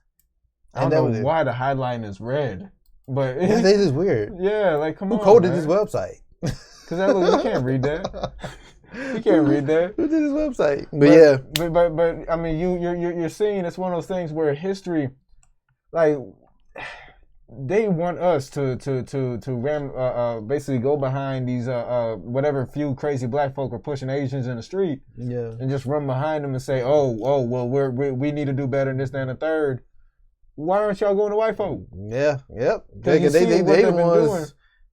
I don't know why the headline is red, but this is weird. Yeah, come on. Who coded this website? Because you can't read that. You can't read that. Who did this website? But you're seeing it's one of those things where history, they want us to basically go behind these whatever few crazy black folk are pushing Asians in the street, and just run behind them and say, well, we need to do better than this, that, and the third. Why aren't y'all going to white folk? Yeah, yep. They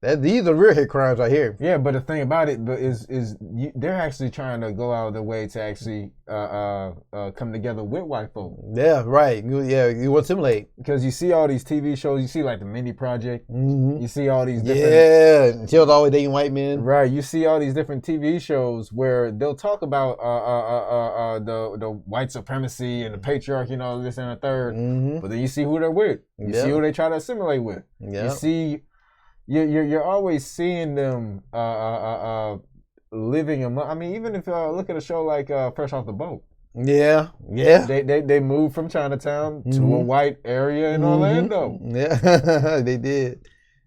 These are real hate crimes right here. Yeah, but the thing about it is they're actually trying to go out of their way to actually come together with white folk. Yeah, right. You want to simulate. Because you see all these TV shows, you see like the Mindy Project, you see all these different... Yeah, she was always dating white men. Right, you see all these different TV shows where they'll talk about the white supremacy and the patriarchy and all this and the third, but then you see who they're with. You see who they try to assimilate with. You see... You're always seeing them living among. I mean, even if you look at a show like Fresh Off the Boat. Yeah. They moved from Chinatown to a white area in Orlando. Yeah, they did.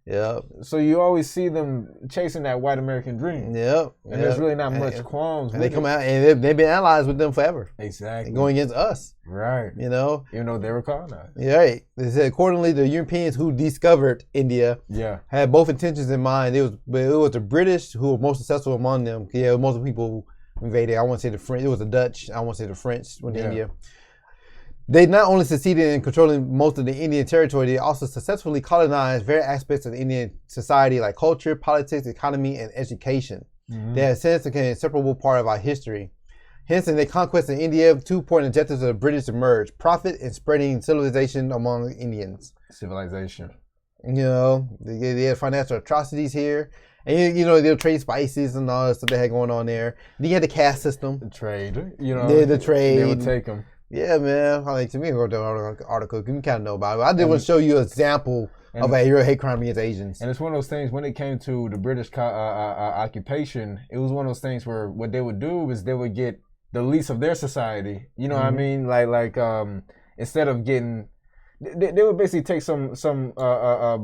Yeah. So you always see them chasing that white American dream. Yep. And there's really not much qualms. And they come out and they've been allies with them forever. Exactly. Going against us. Right. You know? Even though they were colonized. Yeah, right. They said accordingly, the Europeans who discovered India had both intentions in mind. It was the British who were most successful among them. Yeah, most of the people who invaded. I want to say the French. It was the Dutch. I want to say the French went to India. They not only succeeded in controlling most of the Indian territory, they also successfully colonized various aspects of the Indian society like culture, politics, economy, and education. They have since become an inseparable part of our history. Hence, in the conquest of India, 2 important objectives of the British emerged: profit and spreading civilization among Indians. Civilization. You know, they had financial atrocities here. And, you know, they'll trade spices and all that stuff they had going on there. Then you had the caste system. The trade. You know, the trade. They would take them. Yeah, man. I like to me go to the article. You can kind of know about it. I did want to show you an example of a real hate crime against Asians. And it's one of those things when it came to the British occupation, it was one of those things where what they would do is they would get the least of their society. You know what I mean? Like instead of getting, they would basically take some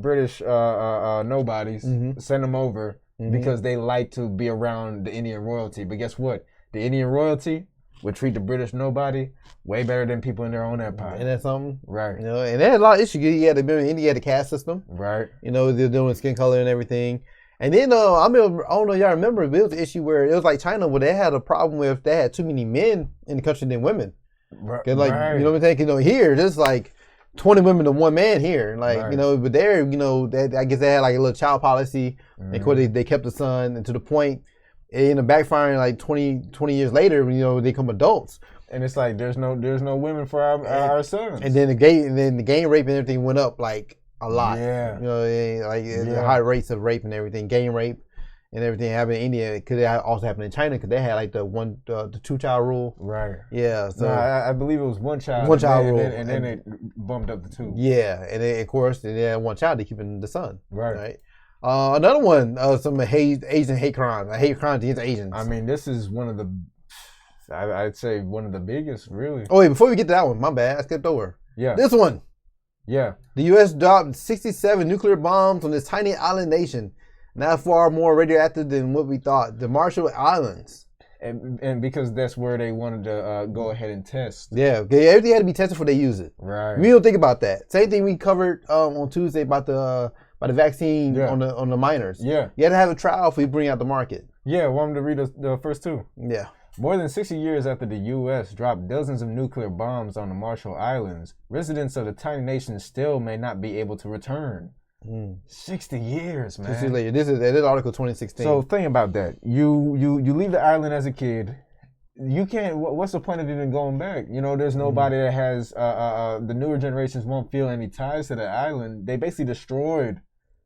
British nobodies, send them over because they like to be around the Indian royalty. But guess what? The Indian royalty would treat the British nobody way better than people in their own empire. Isn't that something? Right. You know, and they had a lot of issues. You had India had the caste system. Right. You know, they're doing skin color and everything. And then I don't know if y'all remember, but it was an issue where it was like China, where they had a problem with they had too many men in the country than women. Right. You know what I'm saying? You know, here there's like 20 women to one man here. Like, you know, but there, you know, I guess they had like a little child policy. And of course they kept the son, and to the point it ended up backfiring like 20 years later when, you know, they become adults. And it's like there's no women for our sons. And then the gang rape and everything went up like a lot. Yeah. You know, like the high rates of rape and everything, gang rape and everything happened in India. Could it also happen in China? Because they had like the 2-child rule. Right. Yeah. So I believe it was 1 child. 1 child rule. And then it bumped up to 2. Yeah. And then, of course, they had 1 child to keeping the son. Right. Another one, some Asian hate crimes. Hate crimes against Asians. I mean, this is one of the, I'd say one of the biggest, really. Oh, wait, before we get to that one, my bad, I skipped over. Yeah. This one. Yeah. The U.S. dropped 67 nuclear bombs on this tiny island nation, not far more radioactive than what we thought. The Marshall Islands. And because that's where they wanted to go ahead and test. Yeah, everything had to be tested before they use it. Right. We don't think about that. Same thing we covered on Tuesday about the vaccine on the minors. Yeah. You had to have a trial before you bring out the market. Yeah, want me to read the first 2? Yeah. More than 60 years after the U.S. dropped dozens of nuclear bombs on the Marshall Islands, residents of the tiny nation still may not be able to return. 60 years, man. 60 later. This is article 2016. So think about that. You leave the island as a kid. You can't. What's the point of even going back? You know, there's nobody that has. The newer generations won't feel any ties to the island. They basically destroyed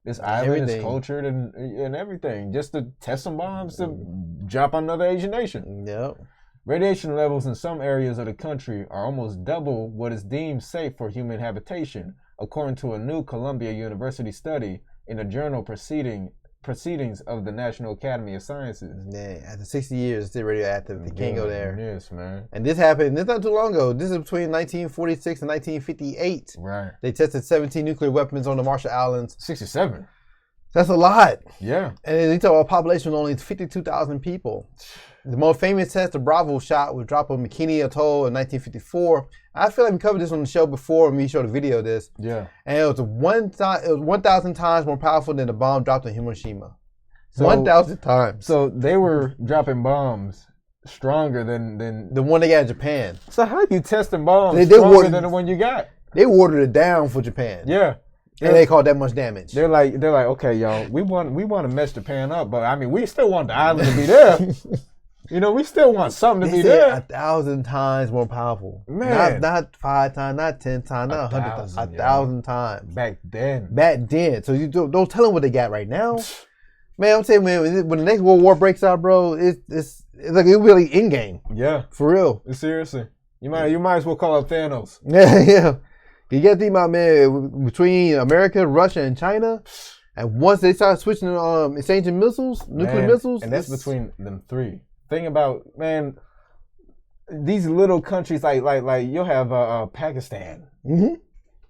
this island, its culture, and everything, just to test some bombs to drop on another Asian nation. Yep. Radiation levels in some areas of the country are almost double what is deemed safe for human habitation, according to a new Columbia University study in the journal Proceedings of the National Academy of Sciences. Yeah, after 60 years, it's still radioactive. They can't go there. Yes, man. And this happened, this not too long ago. This is between 1946 and 1958. Right. They tested 17 nuclear weapons on the Marshall Islands. 67. That's a lot. Yeah. And they talk about a population of only 52,000 people. The most famous test, the Bravo shot, was dropped on Bikini Atoll in 1954. I feel like we covered this on the show before when we showed a video of this. Yeah. And it was 1,000 times more powerful than the bomb dropped on Hiroshima. 1,000 times. So they were dropping bombs stronger than the one they got in Japan. So how you testing bombs stronger than the one you got? They watered it down for Japan. Yeah. And they caused that much damage. They're like, okay, yo, we want to mess Japan up, but I mean, we still want the island to be there. You know, we still want something to be there. 1,000 times more powerful. Man. Not 5 times, not 10 times, not 100 times. 1,000 times. Back then. So you don't tell them what they got right now. Man, I'm saying, man, when the next World War breaks out, bro, it's like it really in game. Yeah. For real. Seriously. You might as well call up Thanos. Yeah. You got to think about, man, between America, Russia, and China, and once they start switching exchanging missiles, nuclear missiles. And that's between them three. Thing about, man, these little countries like you'll have Pakistan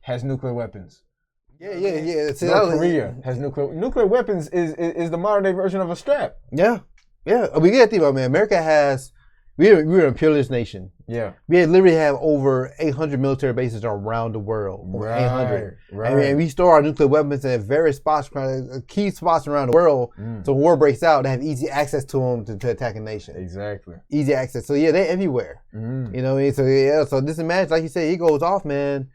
has nuclear weapons. Yeah. See, North Korea has nuclear weapons is the modern day version of a strap. Yeah. We got to think about, man, America has we're an imperialist nation. Yeah. We literally have over 800 military bases around the world. Over 800. Right. And we store our nuclear weapons in various spots, key spots around the world. So when war breaks out, they have easy access to them to attack a nation. Exactly. Easy access. So yeah, they're everywhere. You know what I mean? So yeah, so this match, like you said, it goes off, man.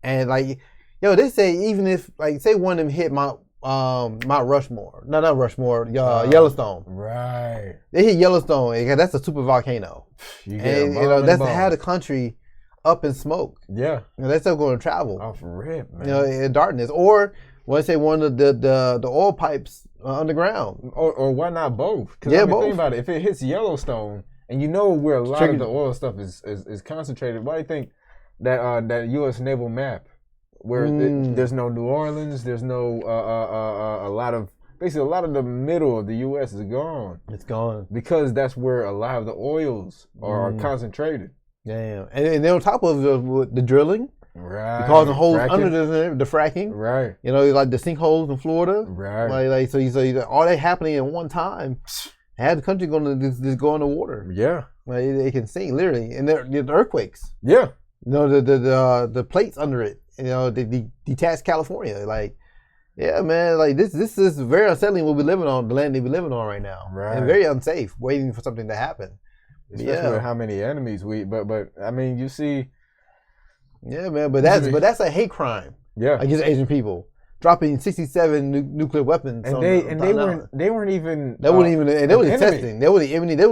And like, yo, they say even if, like, say one of them hit Mount Rushmore. No, not Rushmore. Yellowstone. Right. They hit Yellowstone. That's a super volcano. That's how the country up in smoke. Yeah. They're still going to travel. Off rip, man. In darkness. Or let's say one of the oil pipes underground. Or why not both? Because both. Think about it. If it hits Yellowstone, and you know where a lot of the oil stuff is concentrated, why do you think that U.S. naval map, where there's no New Orleans, there's no a lot of the middle of the U.S. is gone. It's gone because that's where a lot of the oils are concentrated. Damn, and then on top of the drilling, right? Causing holes under the fracking, right? You know, like the sinkholes in Florida, right? Like so all that happening at one time, had the country going to just go underwater. Yeah, like they can sink literally, and the earthquakes. Yeah, you know the plates under it. You know, they detached California. Like, yeah, man, like this is very unsettling what we're living on, the land that we're living on right now. Right. And very unsafe, waiting for something to happen. Especially with how many enemies but I mean, you see. Yeah, man, but that's a hate crime. Yeah. Against Asian people. Dropping 67 nuclear weapons. And they weren't even they were testing. They were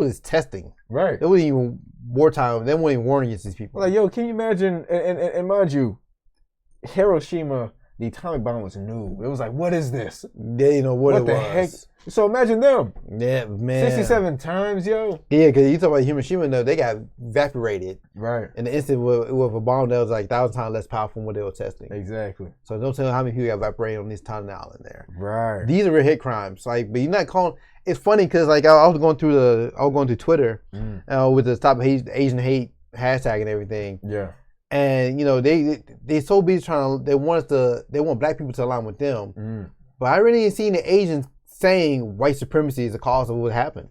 just testing. Right. They weren't even wartime. They weren't even warning against these people. Like, yo, can you imagine and mind you, Hiroshima, the atomic bomb was new. It was like, what is this? They didn't know what it was. Heck? So imagine them. Yeah, man. 67 times, yo. Yeah, because you talk about Hiroshima, though, they got evaporated. Right. In the instant with a bomb that was like 1,000 times less powerful than what they were testing. Exactly. So don't tell me how many people got evaporated on this tiny island there. Right. These are real hate crimes. Like, but you're not calling. It's funny because like I was going through Twitter with the top Asian hate hashtag and everything. Yeah. And you know they so busy they want black people to align with them, but I really ain't seen the Asians saying white supremacy is the cause of what happened.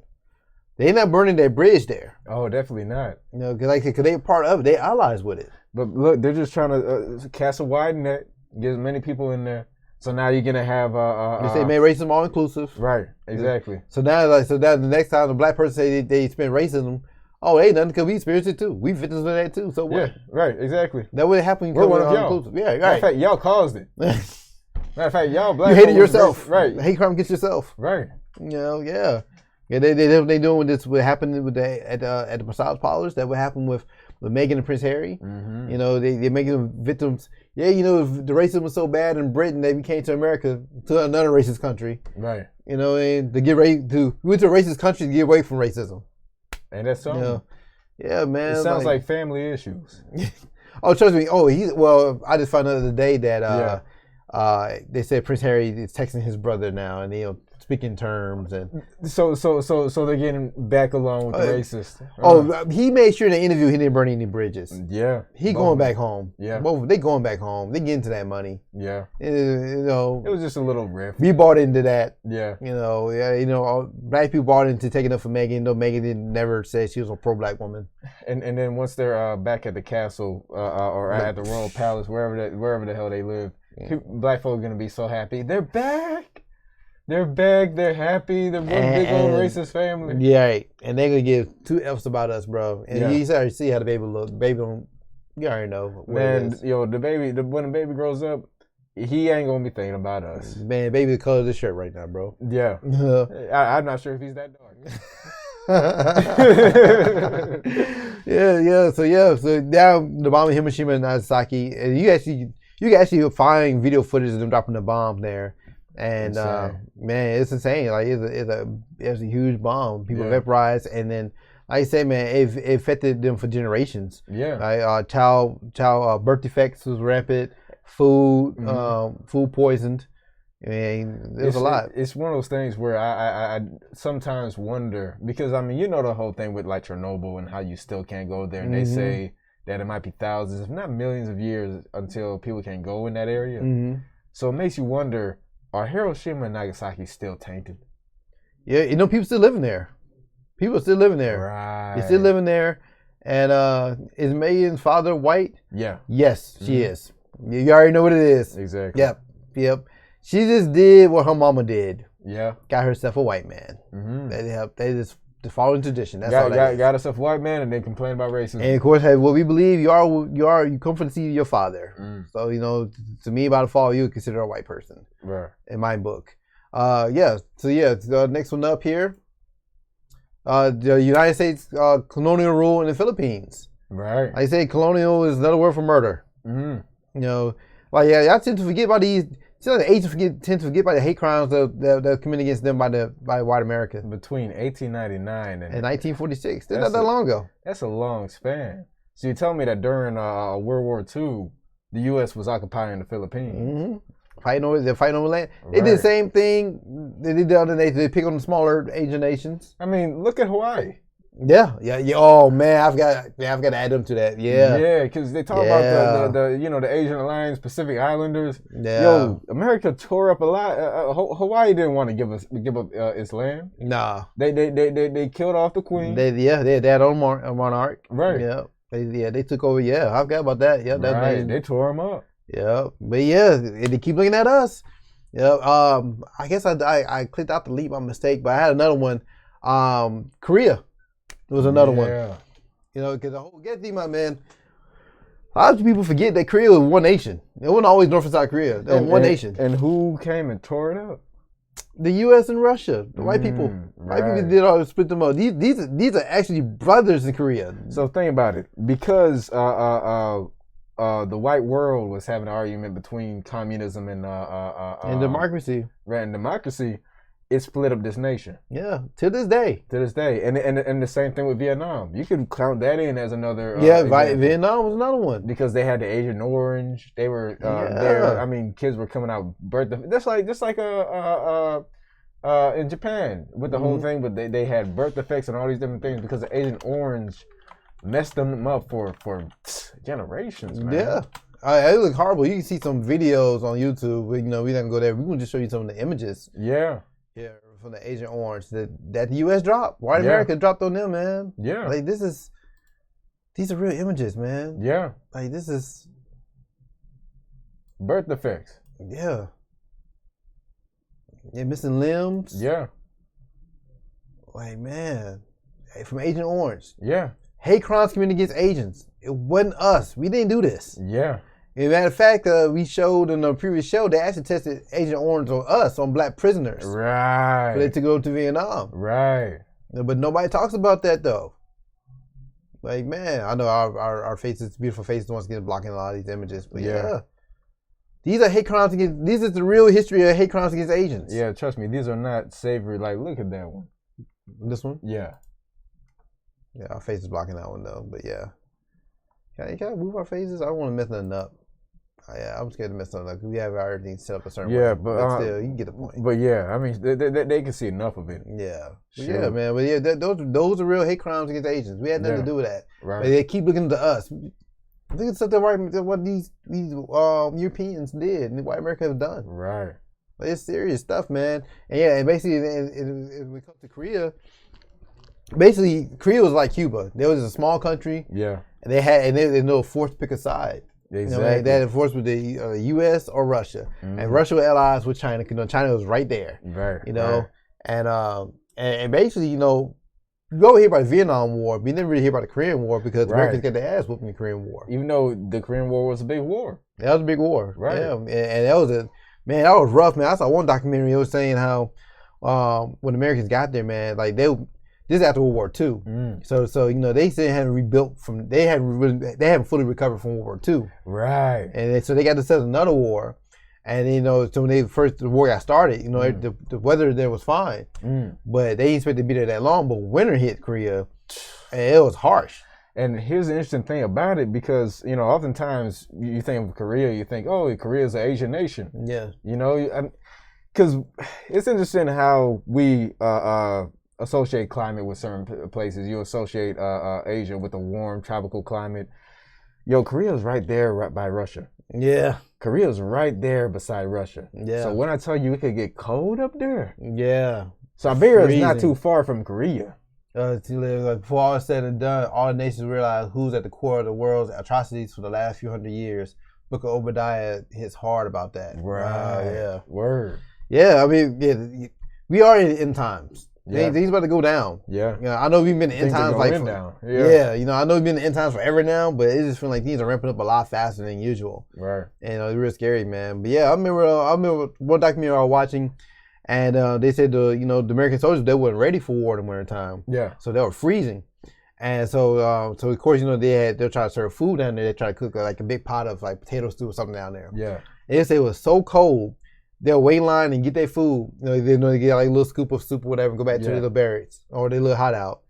They're not burning their bridge there. Oh, definitely not. You know, because they're part of it. They allies with it. But look, they're just trying to cast a wide net, get as many people in there. So now you're gonna have they say make racism all inclusive. Right. Exactly. So now the next time the black person say they experience racism. Oh, they nothing because we experienced it too. We victims of that too. So what? Yeah, right, exactly. That would happen. We're one of y'all. Inclusive. Yeah, right. Matter of fact, y'all caused it. Matter of fact, y'all black. You hated yourself. Right. Hate crime against yourself. Right. You know, yeah. Yeah, they doing with this. What happened with at the massage parlors? That would happen with Meghan and Prince Harry. You know, they're making them victims. Yeah, you know, the racism was so bad in Britain they came to America, to another racist country. Right. You know, and we went to a racist country to get away from racism. And that's something. You know? Yeah, man. It sounds like family issues. Oh, trust me. Oh, I just found out the other day that they said Prince Harry is texting his brother now, and speaking terms and so they're getting back along with the racist. Oh, he made sure in the interview he didn't burn any bridges. Yeah, he going back home. Yeah, both they going back home. They getting to that money. Yeah, you know, it was just a little riff. We bought into that. Yeah, black people bought into taking up for Meghan. Though Meghan never said she was a pro-black woman. And then once they're back at the castle or at the royal palace, wherever the hell they live, black folk are gonna be so happy. They're back. They're back. They're happy. They're one big old racist family. Yeah, right. And they're gonna give 2 F's about us, bro. And you already see how the baby look. The baby don't. You already know. Man, yo, when the baby grows up, he ain't gonna be thinking about us. Man, baby, the color of this shirt right now, bro. Yeah. I'm not sure if he's that dark. So now the bomb in Hiroshima and Nagasaki, and you can actually find video footage of them dropping the bomb there, and man, it's insane. Like it's a huge bomb. People vaporized, and then like I say, man, it affected them for generations. Yeah. Like child birth defects was rampant, food poisoned. I mean, there's a lot. It's one of those things where I sometimes wonder, because I mean, you know the whole thing with like Chernobyl and how you still can't go there, and they say that it might be thousands, if not millions of years until people can go in that area. So it makes you wonder, are Hiroshima and Nagasaki still tainted? Yeah, you know, people still living there. People are still living there. Right. They're still living there. And is Megan's father white? Yeah. Yes, she is. You already know what it is. Exactly. Yep. She just did what her mama did. Yeah. Got herself a white man. They just following tradition. That's all that is. Got herself a white man, and they complain about racism. And of course, what we believe, you come from the seed of your father. So, you know, to me, by default, you would consider a white person. Right. In my book. The next one up here. The United States colonial rule in the Philippines. Right. I say colonial is another word for murder. You know, like y'all tend to forget about these. See, like the Asians tend to forget about the hate crimes that are committed against them by white America. Between 1899 and 1946. That's not that long ago. That's a long span. So you tell me that during World War II, the U.S. was occupying the Philippines. Fighting over land. Right. They did the same thing they did the other nations. They pick on the smaller Asian nations. I mean, look at Hawaii. Yeah. Oh man, I've got to add them to that. Yeah, because they talk about the Asian Alliance, Pacific Islanders. Yeah. Yo, America tore up a lot. Hawaii didn't want to give up its land. Nah. They killed off the queen. They had that on monarch. Right. Yeah. They took over. Yeah, I forgot about that. Yeah. Right. They tore them up. Yeah, but they keep looking at us. Yeah, I guess I clicked out the leap by mistake, but I had another one. Korea was another one. You know, because the whole get thing, my man. A lot of people forget that Korea was one nation. It wasn't always North and South Korea. It was one nation. And who came and tore it up? The U.S. and Russia, the white people. White people did all split them up. These are actually brothers in Korea. So think about it, because the white world was having an argument between communism and democracy. Right, and democracy, it split up this nation. Yeah, to this day. And the same thing with Vietnam. You can count that in as another. Vietnam was another one because they had the Agent Orange. They were there. I mean, kids were coming out just like in Japan with the whole thing, but they had birth defects and all these different things because the Agent Orange messed them up for generations, man. Yeah. It look horrible. You can see some videos on YouTube. You know, we're not going to go there. We're going to just show you some of the images. Yeah, from the Agent Orange that the U.S. dropped. White America dropped on them, man. Yeah. Like, these are real images, man. Yeah. Like, this is... birth defects. Yeah. Missing limbs. Yeah. Like, man. From Agent Orange. Yeah. Hate crimes committed against Asians. It wasn't us. We didn't do this. Yeah. As a matter of fact, we showed in the previous show, they actually tested Agent Orange on us, on black prisoners. Right. For them to go to Vietnam. Right. But nobody talks about that, though. Like, man, I know our faces, beautiful faces, the ones getting blocking a lot of these images. But yeah. These are hate crimes against, this is the real history of hate crimes against Asians. Yeah, trust me, these are not savory. Like, look at that one. This one? Yeah. Yeah, our face is blocking that one, though. But yeah. Can I move our faces? I don't want to mess nothing up. I'm scared to mess something up because we have everything set up a certain way. But still, you can get the point. But yeah, I mean, they can see enough of it. Yeah. Sure. Yeah, man. But yeah, those are real hate crimes against Asians. We had nothing to do with that. Right. But they keep looking to us. Look at stuff what these Europeans did and white America have done. Right. But it's serious stuff, man. And basically, when it comes to Korea, basically, Korea was like Cuba. There was a small country. Yeah. And they were forced to pick a side. Exactly. You know, they had a force with the U.S. or Russia, and Russia was allies with China. You know, China was right there. Right. You know, and basically, you know, you always hear about the Vietnam War, but you never really hear about the Korean War because Americans got their ass whooped in the Korean War. Even though the Korean War was a big war. That was a big war. Right. Yeah. And that was that was rough, man. I saw one documentary. It was saying how when Americans got there, man, like this is after World War II. So they said they hadn't rebuilt they haven't fully recovered from World War II. Right. And so they got to set another war. And so when the war got started, the weather there was fine, but they didn't expect to be there that long. But winter hit Korea, and it was harsh. And here's the interesting thing about it, because oftentimes you think of Korea, you think, oh, Korea's an Asian nation. Yeah. Because it's interesting how we associate climate with certain places. You associate Asia with a warm tropical climate. Korea's right there, right by Russia. Yeah. Korea's right there beside Russia. Yeah. So when I tell you it could get cold up there. Yeah. Siberia is not too far from Korea. Before all is said and done, all the nations realize who's at the core of the world's atrocities for the last few hundred years. Book of Obadiah hits hard about that. Right. Yeah. Word. Yeah. I mean, we are in end times. Yeah. Things about to go down. Yeah. I know we've been in end times down. Yeah. I know we've been in end times forever now, but it just feels like things are ramping up a lot faster than usual. Right. And it's real scary, man. But yeah, I remember one documentary I was watching, and they said the American soldiers, they weren't ready for war in the winter time. Yeah. So they were freezing. And so of course, they're trying to serve food down there. They try to cook like a big pot of like potato stew or something down there. Yeah. And they say it was so cold. They'll wait in line and get their food. They get like a little scoop of soup or whatever and go back to their little barracks or their little hideout.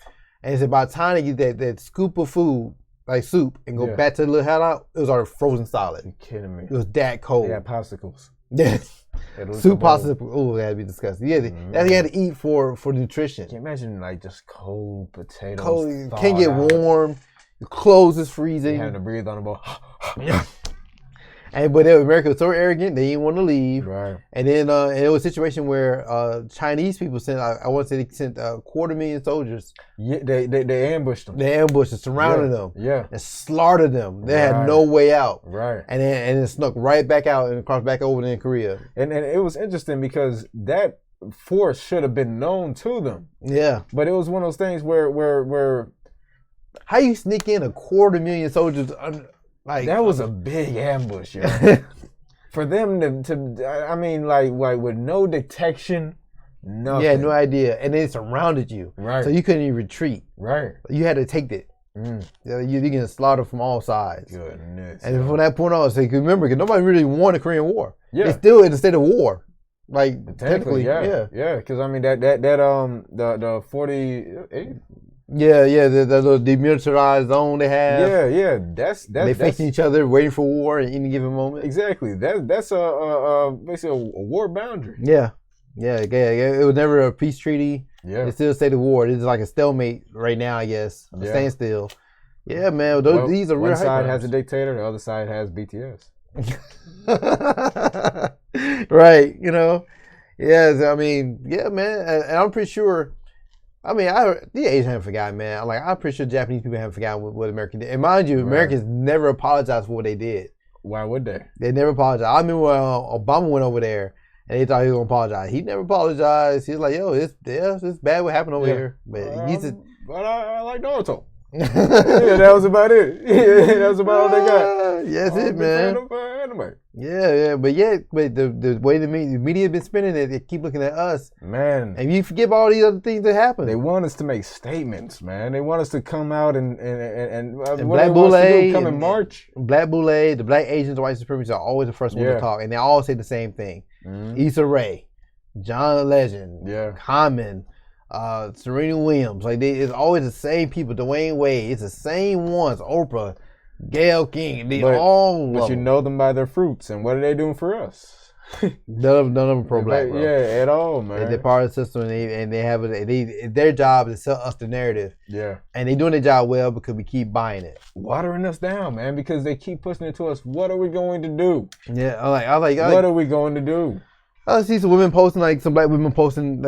And it's by the time they get that scoop of food, like soup, and go back to the little hideout, it was already frozen solid. You're kidding me. It was that cold. They had popsicles. Yeah. Soup popsicles. Oh, that'd be disgusting. Yeah, that you had to eat for nutrition. Can you imagine like just cold potatoes? Cold, can't get warm. Your clothes is freezing. You're having to breathe on the ball. But America was so arrogant, they didn't want to leave. Right. And then it was a situation where Chinese people sent, I want to say they sent 250,000 soldiers. Yeah, they ambushed them. They ambushed and surrounded them. Yeah. And slaughtered them. They had no way out. Right. And then snuck right back out and crossed back over to Korea. And it was interesting because that force should have been known to them. Yeah. But it was one of those things where how you sneak in 250,000 soldiers? Like that was a big ambush, yo. For them to I mean, like with no detection, nothing. Yeah, no idea. And they surrounded you. Right. So you couldn't even retreat. Right. You had to take it. You're getting slaughtered from all sides. Goodness. And from that point on, remember, because nobody really won the Korean War. Yeah. They're still in a state of war. Like technically, yeah. Because I mean the 48. Yeah, the little demilitarized zone they have. Yeah. That's they facing each other, waiting for war at any given moment. Exactly. That's basically a war boundary. Yeah. It was never a peace treaty. Yeah. It's still a state of war. It's like a stalemate right now, I guess. A standstill. Yeah, man. These are real. One side has a dictator, the other side has BTS. Right. Yes. I mean, yeah, man. And I'm pretty sure. I mean, the Asians haven't forgotten, man. I'm pretty sure Japanese people haven't forgotten what America did. And mind you, Americans never apologized for what they did. Why would they? They never apologized. I remember when Obama went over there and they thought he was going to apologize. He never apologized. He was like, yo, it's bad what happened over here. But but I like Naruto. Yeah, that was about it. Yeah, that was about all they got. Yes, it, man. Anime. Yeah, but the way the media has been spinning it, they keep looking at us, man. And you forget all these other things that happen. They want us to make statements, man. They want us to come out and Black Boule come in March. Black Boule, the Black Asians, the white supremacists are always the first one to talk, and they all say the same thing. Issa Rae, John Legend, Common. Serena Williams, it's always the same people. Dwayne Wade, it's the same ones. Oprah, Gayle King, but you know them by their fruits, and what are they doing for us? None of them pro-black, bro. Yeah, at all, man. They're part of the system, and they have their job is to sell us the narrative. Yeah, and they're doing their job well because we keep buying it, watering us down, man. Because they keep pushing it to us. What are we going to do? Yeah, I like. What are we going to do? I see some women posting, some black women posting,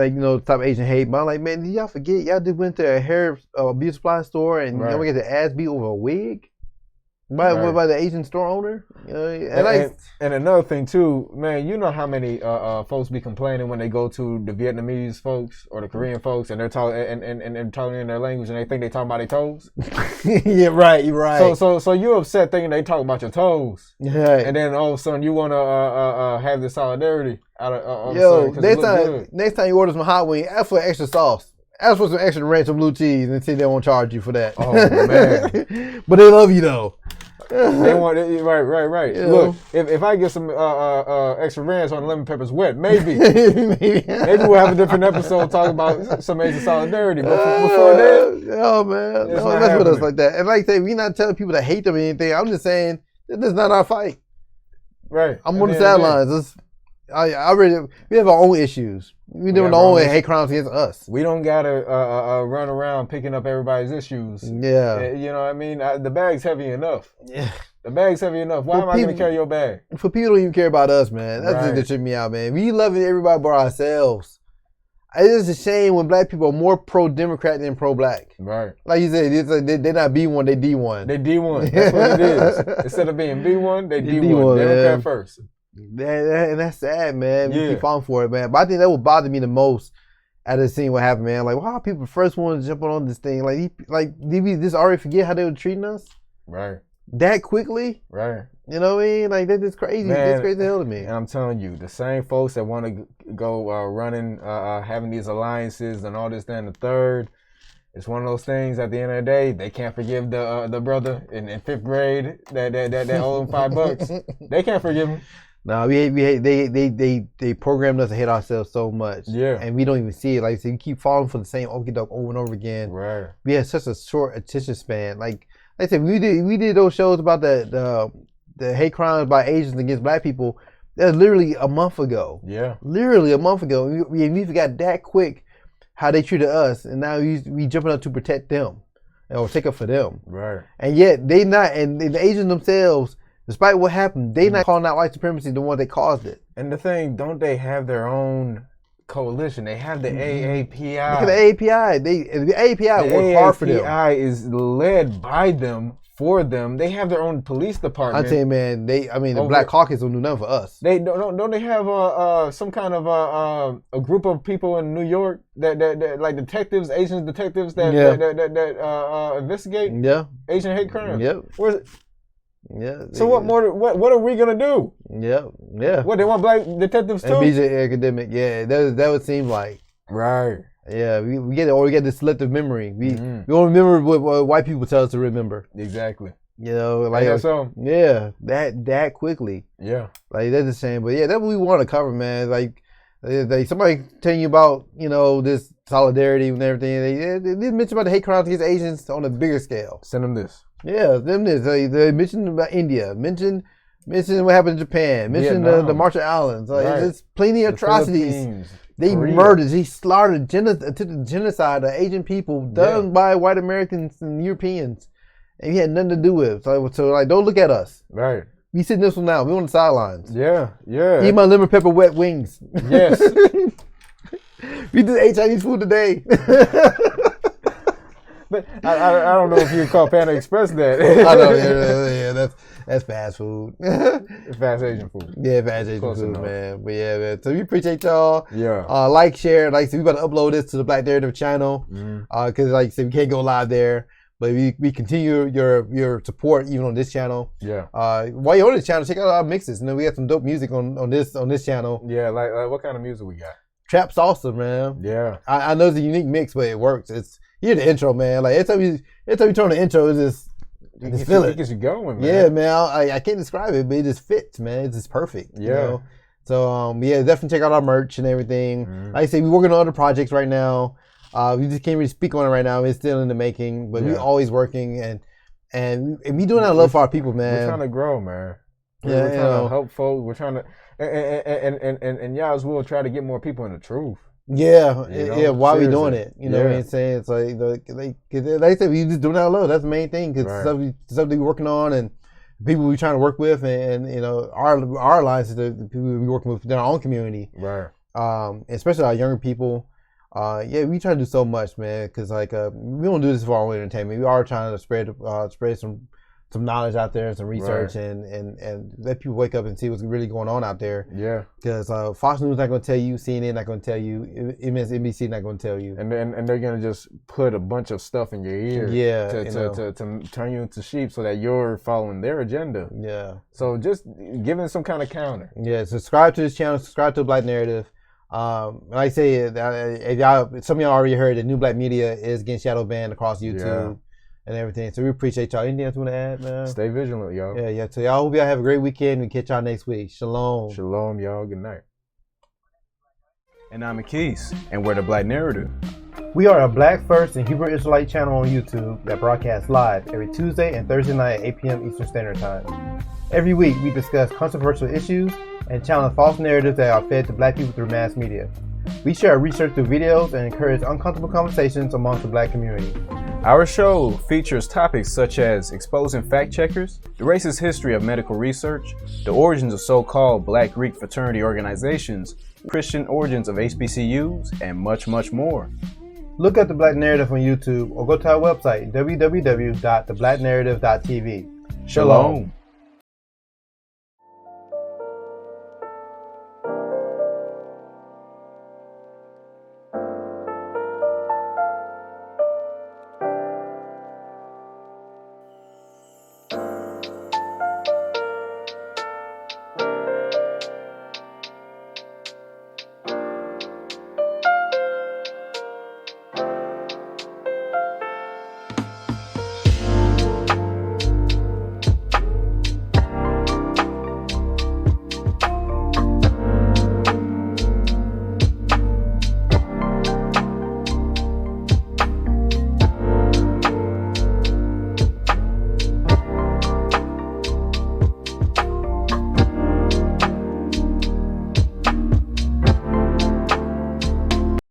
type Asian hate. But I'm like, man, did y'all forget? Y'all just went to a hair beauty supply store and y'all get the ass beat over a wig? by the Asian store owner. And another thing too, man, you know how many folks be complaining when they go to the Vietnamese folks or the Korean folks and they're talking and talking in their language and they think they talking about their toes. Yeah, right, you're right. So you're upset thinking they talking about your toes. Yeah. And then all of a sudden you want to have this solidarity out of yo, next time you order some hot wings, ask for extra sauce. Ask for some extra ranch and blue cheese and see they won't charge you for that. Oh man. But they love you though. They want it, right. Yeah. Look, if I get some extra ranch on lemon peppers wet, maybe we'll have a different episode talking about some Asian solidarity. But before that, oh man, don't mess with us like that. And like I say, we're not telling people to hate them or anything. I'm just saying this is not our fight. Right. I'm on the sidelines. We have our own issues. We doing our own hate crimes against us. We don't gotta run around picking up everybody's issues. Yeah. You know what I mean? The bag's heavy enough. Yeah. The bag's heavy enough. Why am I gonna carry your bag? For people who don't even care about us, man. That's just that tripped me out, man. We loving everybody but ourselves. It's a shame when black people are more pro-Democrat than pro-black. Right. Like you said, they're not B1, they D1. They D1. That's what it is. Instead of being B1, they D1. Democrat first. And that's sad, man. We keep falling for it, man. But I think that would bother me the most out of seeing what happened, man. Like, why are people the first ones to jump on this thing? Did we just already forget how they were treating us? Right. That quickly? Right. You know what I mean? Like, that's crazy. Man, that's crazy hell to me. And I'm telling you, the same folks that want to go running, having these alliances and all this, that, and the third, it's one of those things. At the end of the day, they can't forgive the brother in 5th grade that owed him $5. They can't forgive him. No, they programmed us to hate ourselves so much. Yeah. And we don't even see it. Like I said, you keep falling for the same okie doke over and over again. Right. We had such a short attention span. Like I said, we did those shows about the hate crimes by Asians against black people. That was literally a month ago. Yeah. Literally a month ago. We forgot that quick how they treated us, and now we jumping up to protect them or take up for them. Right. And yet they not, and the Asians themselves, despite what happened, they not calling out white supremacy, the one that caused it. And the thing, don't they have their own coalition? They have the AAPI. Look at the AAPI. The AAPI work hard for them. The AAPI is led by them, for them. They have their own police department. I tell you, man, the Black Caucus don't do nothing for us. They don't they have some kind of a group of people in New York that like detectives, Asian detectives that investigate Asian hate crimes. Yep. Where's it? Yeah. So what are we gonna do? Yeah. What, they want black detectives too? And BJ academic, that would seem like. Right. Yeah, we get it, or we get this selective memory. We don't remember what white people tell us to remember. Exactly. You know, like that quickly. Yeah. Like that's a shame, but yeah, that's what we want to cover, man. Like somebody telling you about this solidarity and everything. They did mention about the hate crimes against Asians on a bigger scale. Send them this. Yeah, them this. They mentioned about India. Mention what happened in Japan. Mention the Marshall Islands. Like, there's plenty of atrocities. They murdered, they slaughtered, attempted genocide of Asian people done by white Americans and Europeans, and he had nothing to do with. So don't look at us. Right. We sitting this one now. We on the sidelines. Yeah. Eat my lemon pepper wet wings. Yes. We just ate Chinese food today. But I don't know if you call Panda Express that. I know. Yeah, that's fast food. It's fast Asian food. Yeah, fast Asian food, man. But yeah, man. So we appreciate y'all. Yeah. Like, share. Like I said, we about to upload this to the Black Narrative channel. Because like I said, we can't go live there. But we continue your support even on this channel. Yeah. While you're on this channel, check out our mixes. We got some dope music on this channel. Yeah, like what kind of music we got? Trap salsa, man. Yeah. I know it's a unique mix, but it works. You hear the intro, man. Like every time you turn the intro, it's just feel it. It gets you going, man. Yeah, man. I can't describe it, but it just fits, man. It's just perfect. Yeah. You know? So definitely check out our merch and everything. Like I say, we're working on other projects right now. We just can't really speak on it right now. It's still in the making, but we're always working and we doing that love for our people, man. We're trying to grow, man. We're trying to help folks. We're trying to and y'all as well try to get more people in the truth. Yeah, why are we doing it? You know what I'm saying? It's like I said, we just doing it out of love. That's the main thing, because something we're working on and people we're trying to work with, and our alliances, the people we're working with in our own community, right? Especially our younger people. We try to do so much, man, because we don't do this for our own entertainment. We are trying to spread some some knowledge out there, some research, and let people wake up and see what's really going on out there. Yeah. Because Fox News not going to tell you, CNN not going to tell you, MSNBC not going to tell you. And they're going to just put a bunch of stuff in your ear. Yeah. To turn you into sheep so that you're following their agenda. Yeah. So just giving some kind of counter. Yeah. Subscribe to this channel. Subscribe to Black Narrative. Like I say, some of y'all already heard that New Black Media is getting shadow banned across YouTube. And everything. So we appreciate y'all. Anything else you want to add, man? Stay vigilant, y'all. Yeah. So y'all, hope y'all have a great weekend. We catch y'all next week. Shalom. Shalom, y'all. Good night. And I'm Equis, and we're the Black Narrative. We are a Black First and Hebrew Israelite channel on YouTube that broadcasts live every Tuesday and Thursday night at 8 p.m. Eastern Standard Time. Every week, we discuss controversial issues and challenge false narratives that are fed to Black people through mass media. We share our research through videos and encourage uncomfortable conversations amongst the Black community. Our show features topics such as exposing fact checkers, the racist history of medical research, the origins of so-called Black Greek fraternity organizations, Christian origins of HBCUs, and much, much more. Look up The Black Narrative on YouTube or go to our website, www.theblacknarrative.tv. Shalom.